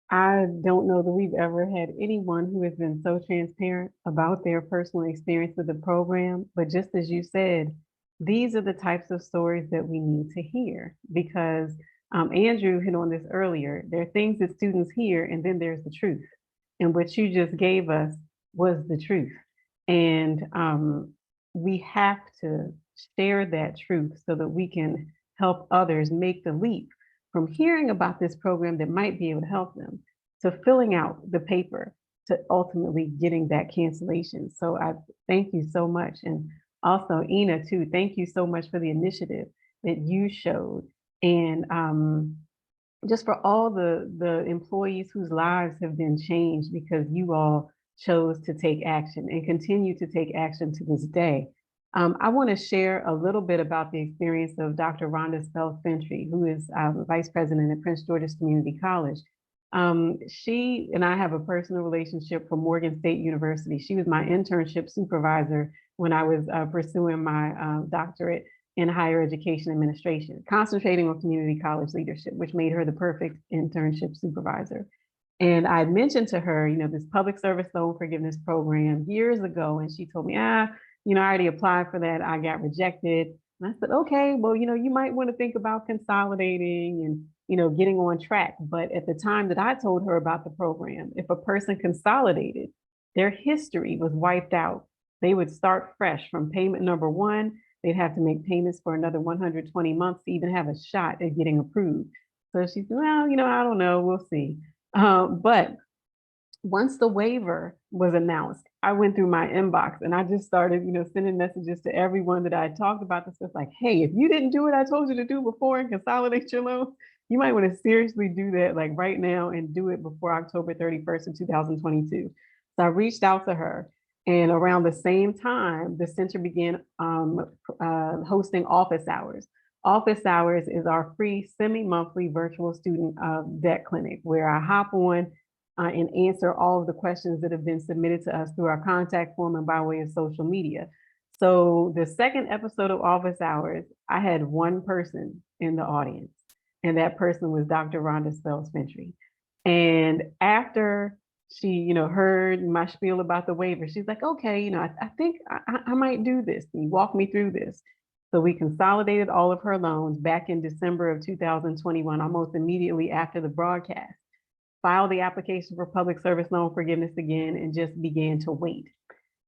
I don't know that we've ever had anyone who has been so transparent about their personal experience with the program, but just as you said, these are the types of stories that we need to hear, because Andrew hit on this earlier. There are things that students hear, and then there's the truth. And what you just gave us was the truth. And we have to share that truth so that we can help others make the leap from hearing about this program that might be able to help them, to filling out the paper, to ultimately getting that cancellation. So I thank you so much. And also Ina too, thank you so much for the initiative that you showed. And just for all the employees whose lives have been changed because you all chose to take action and continue to take action to this day. I want to share a little bit about the experience of Dr. Rhonda Spells-Fentry, who is Vice President at Prince George's Community College. She and I have a personal relationship from Morgan State University. She was my internship supervisor when I was pursuing my doctorate in higher education administration, concentrating on community college leadership, which made her the perfect internship supervisor. And I mentioned to her, this public service loan forgiveness program years ago, and she told me, I already applied for that. I got rejected. And I said, okay, well, you might want to think about consolidating and, getting on track. But at the time that I told her about the program, if a person consolidated, their history was wiped out. They would start fresh from payment number one. They'd have to make payments for another 120 months to even have a shot at getting approved. So she said, well, I don't know, we'll see. But once the waiver was announced, I went through my inbox and I just started, sending messages to everyone that I had talked about this stuff, like, hey, if you didn't do what I told you to do before and consolidate your loan, you might want to seriously do that like right now and do it before October 31st of 2022. So I reached out to her, and around the same time, the center began hosting office hours. Office hours is our free semi-monthly virtual student debt clinic, where I hop on and answer all of the questions that have been submitted to us through our contact form and by way of social media. So the second episode of Office Hours, I had one person in the audience, and that person was Dr. Rhonda Spells-Fentry. And after she, heard my spiel about the waiver. She's like, okay, I think I might do this. Can you walk me through this? So we consolidated all of her loans back in December of 2021, almost immediately after the broadcast, filed the application for public service loan forgiveness again, and just began to wait.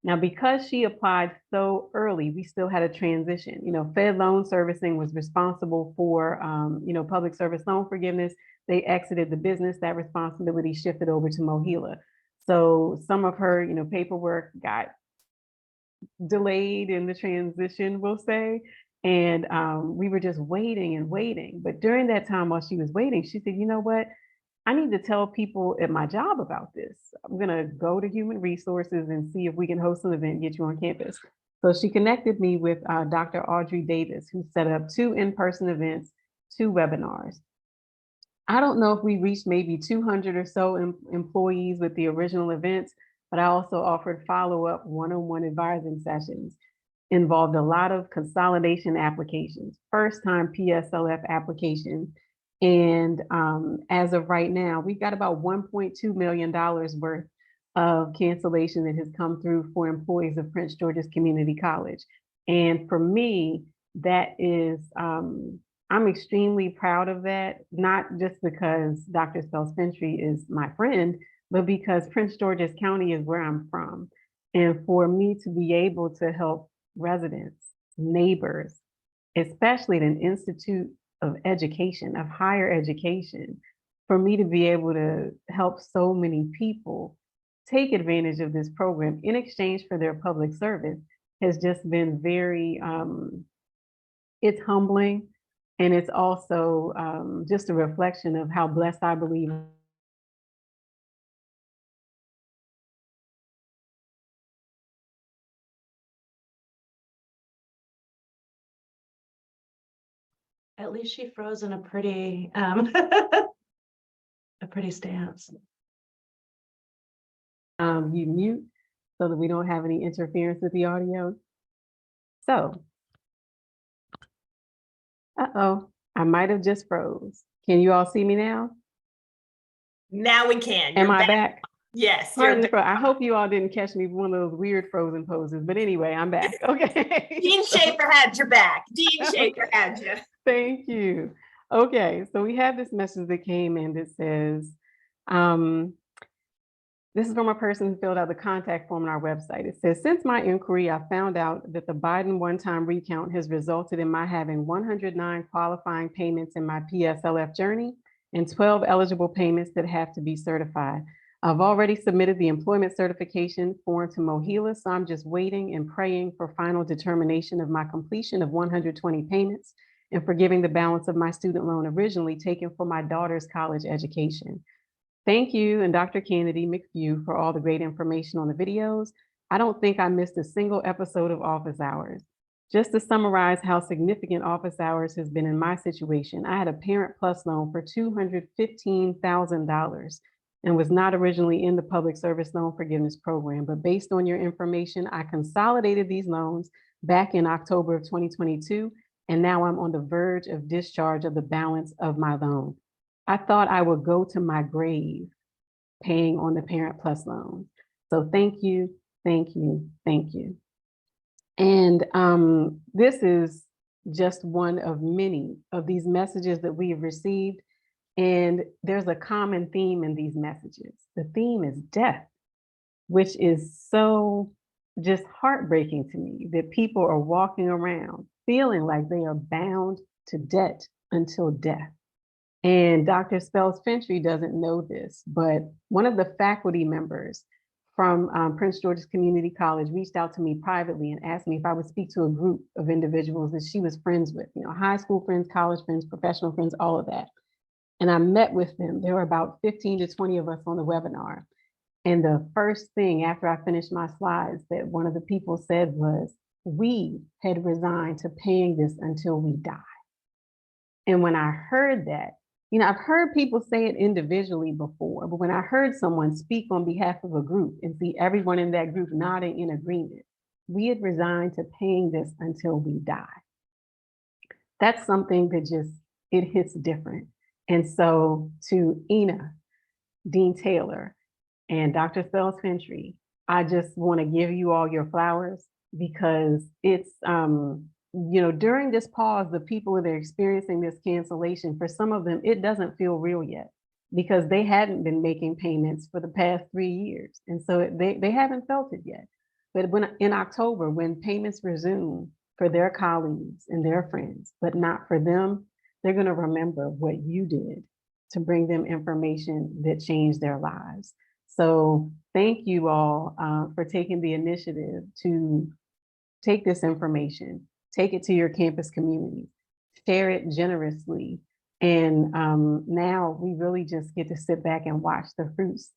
Now, because she applied so early, we still had a transition. Fed Loan Servicing was responsible for, public service loan forgiveness. They exited the business. That responsibility shifted over to Mohila. So some of her, paperwork got delayed in the transition, we'll say. And we were just waiting and waiting. But during that time, while she was waiting, she said, you know what? I need to tell people at my job about this. I'm going to go to human resources and see if we can host an event, get you on campus. So she connected me with Dr. Audrey Davis, who set up 2 in-person events, 2 webinars. I don't know if we reached maybe 200 or so employees with the original events, but I also offered follow-up one-on-one advising sessions. Involved a lot of consolidation applications, first-time PSLF applications. And as of right now, we've got about $1.2 million worth of cancellation that has come through for employees of Prince George's Community College. And for me, that is, I'm extremely proud of that, not just because Dr. Spells-Fentry is my friend, but because Prince George's County is where I'm from. And for me to be able to help residents, neighbors, especially at an institute of education, of higher education, for me to be able to help so many people take advantage of this program in exchange for their public service has just been very, it's humbling. And it's also just a reflection of how blessed I believe. At least she froze in a pretty a pretty stance. You mute so that we don't have any interference with the audio. So, I might have just froze. Can you all see me now? Now we can. Am I back? Yes. I hope you all didn't catch me with one of those weird frozen poses, but anyway, I'm back. Okay. Dean Schaefer had your back. Dean Schaefer had you. Thank you. Okay, so we have this message that came in that says, this is from a person who filled out the contact form on our website. It says, since my inquiry, I found out that the Biden one-time recount has resulted in my having 109 qualifying payments in my PSLF journey and 12 eligible payments that have to be certified. I've already submitted the employment certification form to Mohila, so I'm just waiting and praying for final determination of my completion of 120 payments and forgiving the balance of my student loan originally taken for my daughter's college education. Thank you and Dr. Canady McPhew for all the great information on the videos. I don't think I missed a single episode of Office Hours. Just to summarize how significant Office Hours has been in my situation, I had a Parent Plus loan for $215,000 and was not originally in the Public Service Loan Forgiveness Program, but based on your information, I consolidated these loans back in October of 2022, and now I'm on the verge of discharge of the balance of my loan. I thought I would go to my grave paying on the Parent Plus loan. So thank you, thank you, thank you. And this is just one of many of these messages that we have received. And there's a common theme in these messages. The theme is death, which is so just heartbreaking to me that people are walking around feeling like they are bound to debt until death. And Dr. Spells-Fentry doesn't know this, but one of the faculty members from Prince George's Community College reached out to me privately and asked me if I would speak to a group of individuals that she was friends with, high school friends, college friends, professional friends, all of that. And I met with them. There were about 15 to 20 of us on the webinar. And the first thing after I finished my slides that one of the people said was, we had resigned to paying this until we die. And when I heard that, I've heard people say it individually before, but when I heard someone speak on behalf of a group and see everyone in that group nodding in agreement, we had resigned to paying this until we die. That's something that it hits different. And so to Ina, Dean Taylor, And Dr. Sells-Fentry, I just want to give you all your flowers because it's, during this pause, the people that are experiencing this cancellation, for some of them, it doesn't feel real yet because they hadn't been making payments for the past 3 years. And so they haven't felt it yet. But when in October, when payments resume for their colleagues and their friends, but not for them, they're going to remember what you did to bring them information that changed their lives. So thank you all for taking the initiative to take this information, take it to your campus community, share it generously. And now we really just get to sit back and watch the fruits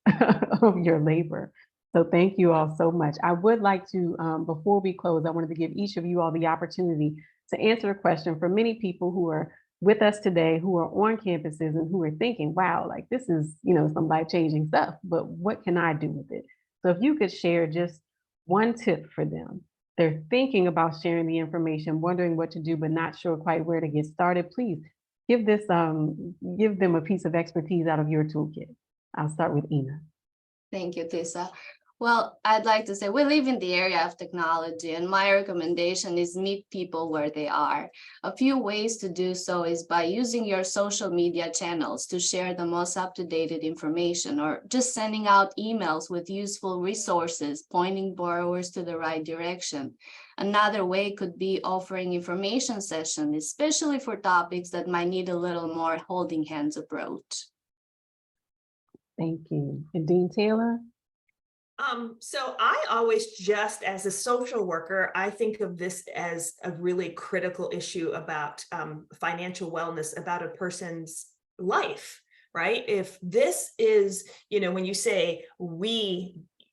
of your labor. So thank you all so much. I would like to, before we close, I wanted to give each of you all the opportunity to answer a question for many people who are with us today, who are on campuses and who are thinking, wow, like this is, some life-changing stuff, but what can I do with it? So if you could share just one tip for them. They're thinking about sharing the information, wondering what to do, but not sure quite where to get started. Please give them a piece of expertise out of your toolkit. I'll start with Ina. Thank you, Tisa. Well, I'd like to say we live in the area of technology, and my recommendation is meet people where they are. A few ways to do so is by using your social media channels to share the most up-to-date information, or just sending out emails with useful resources, pointing borrowers to the right direction. Another way could be offering information sessions, especially for topics that might need a little more holding hands approach. Thank you. And Dean Taylor? So I always, just as a social worker, I think of this as a really critical issue about financial wellness, about a person's life, right? If this is, when you say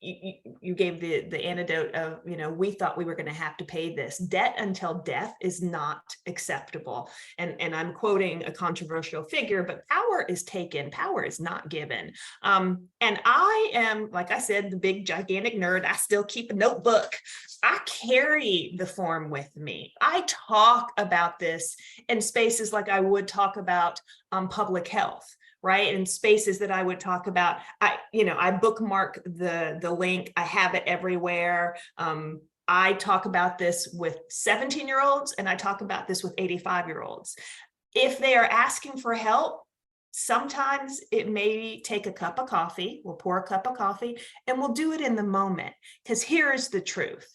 you gave the antidote of, we thought we were going to have to pay this. Debt until death is not acceptable. And I'm quoting a controversial figure, but power is taken, power is not given. And I am, like I said, the big gigantic nerd. I still keep a notebook. I carry the form with me. I talk about this in spaces like I would talk about public health. Right, in spaces that I would talk about, I bookmark the link. I have it everywhere. I talk about this with 17-year-olds and I talk about this with 85-year-olds. If they are asking for help, sometimes it may take a cup of coffee. We'll pour a cup of coffee and we'll do it in the moment. Because here's the truth.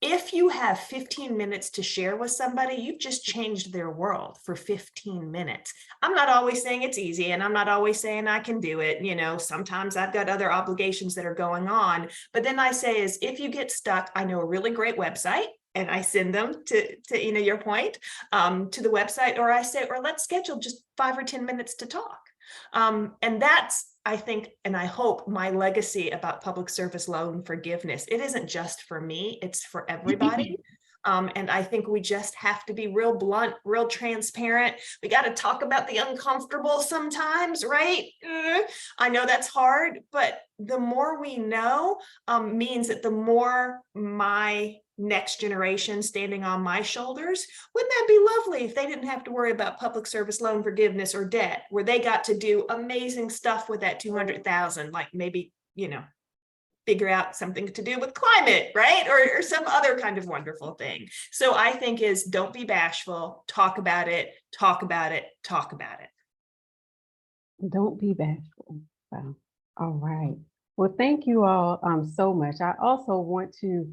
If you have 15 minutes to share with somebody, you've just changed their world for 15 minutes. I'm not always saying it's easy, and I'm not always saying I can do it. Sometimes I've got other obligations that are going on. But then I say is, if you get stuck, I know a really great website, and I send them to your point, to the website, or I say, or let's schedule just 5 or 10 minutes to talk. And that's, I think, and I hope, my legacy about public service loan forgiveness. It isn't just for me, it's for everybody. And I think we just have to be real blunt, real transparent. We got to talk about the uncomfortable sometimes, right? I know that's hard, but the more we know means that the more my next generation standing on my shoulders, wouldn't that be lovely if they didn't have to worry about public service loan forgiveness or debt, where they got to do amazing stuff with that 200,000, like maybe, figure out something to do with climate, right? Or some other kind of wonderful thing. So I think is, don't be bashful, talk about it, talk about it, talk about it. Don't be bashful. Wow. All right. Well, thank you all so much. I also want to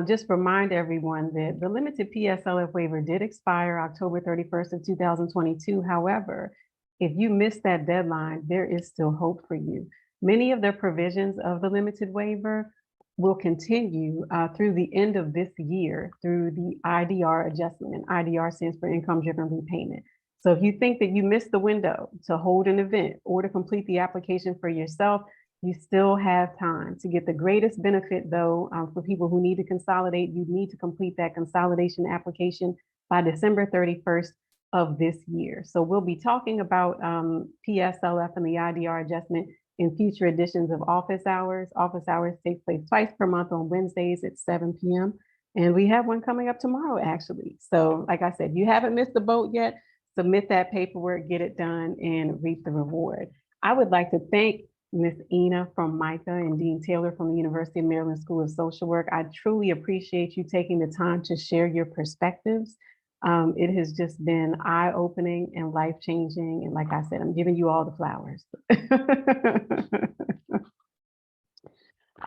just remind everyone that the limited PSLF waiver did expire October 31st of 2022. However, if you missed that deadline, there is still hope for you. Many of the provisions of the limited waiver will continue through the end of this year through the IDR adjustment, and IDR stands for income-driven repayment. So if you think that you missed the window to hold an event or to complete the application for yourself, you still have time to get the greatest benefit, though, for people who need to consolidate. You need to complete that consolidation application by December 31st of this year. So we'll be talking about PSLF and the IDR adjustment in future editions of Office Hours. Office Hours takes place twice per month on Wednesdays at 7 p.m. And we have one coming up tomorrow, actually. So like I said, you haven't missed the boat yet. Submit that paperwork, get it done, and reap the reward. I would like to thank Ms. Ina from MICA and Dean Taylor from the University of Maryland School of Social Work. I truly appreciate you taking the time to share your perspectives. It has just been eye-opening and life-changing. And like I said, I'm giving you all the flowers.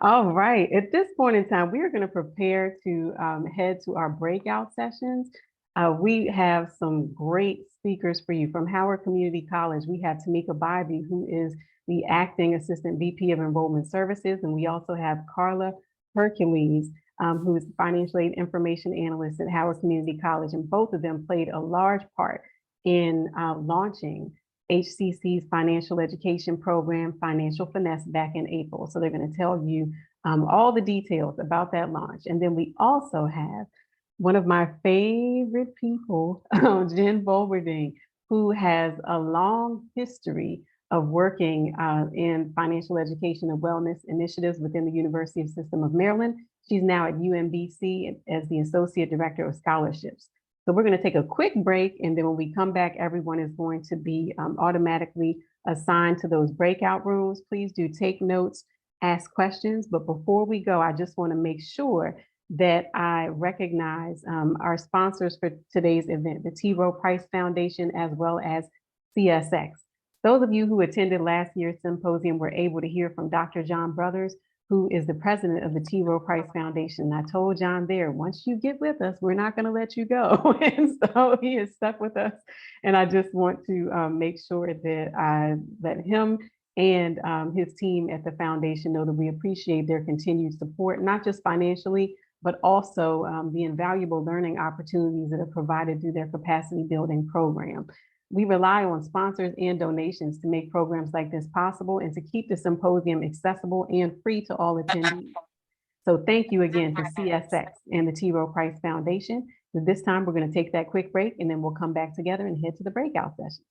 All right, at this point in time, we are going to prepare to head to our breakout sessions. We have some great speakers for you from Howard Community College. We have Tamika Bybee, who is the Acting Assistant VP of Enrollment Services. And we also have Carla Hercules, who is Financial Aid Information Analyst at Howard Community College. And both of them played a large part in launching HCC's financial education program, Financial Finesse, back in April. So they're going to tell you all the details about that launch. And then we also have one of my favorite people, Jen Bolverding, who has a long history of working in financial education and wellness initiatives within the University System of Maryland. She's now at UMBC as the Associate Director of Scholarships. So we're going to take a quick break, and then when we come back, everyone is going to be automatically assigned to those breakout rooms. Please do take notes, ask questions. But before we go, I just want to make sure that I recognize our sponsors for today's event, the T. Rowe Price Foundation, as well as CSX. Those of you who attended last year's symposium were able to hear from Dr. John Brothers, who is the president of the T. Rowe Price Foundation. I told John there, once you get with us, we're not going to let you go. And so he is stuck with us. And I just want to make sure that I let him and his team at the foundation know that we appreciate their continued support, not just financially, but also the invaluable learning opportunities that are provided through their capacity building program. We rely on sponsors and donations to make programs like this possible and to keep the symposium accessible and free to all attendees. So thank you again to CSX and the T. Rowe Price Foundation. This time we're going to take that quick break, and then we'll come back together and head to the breakout sessions.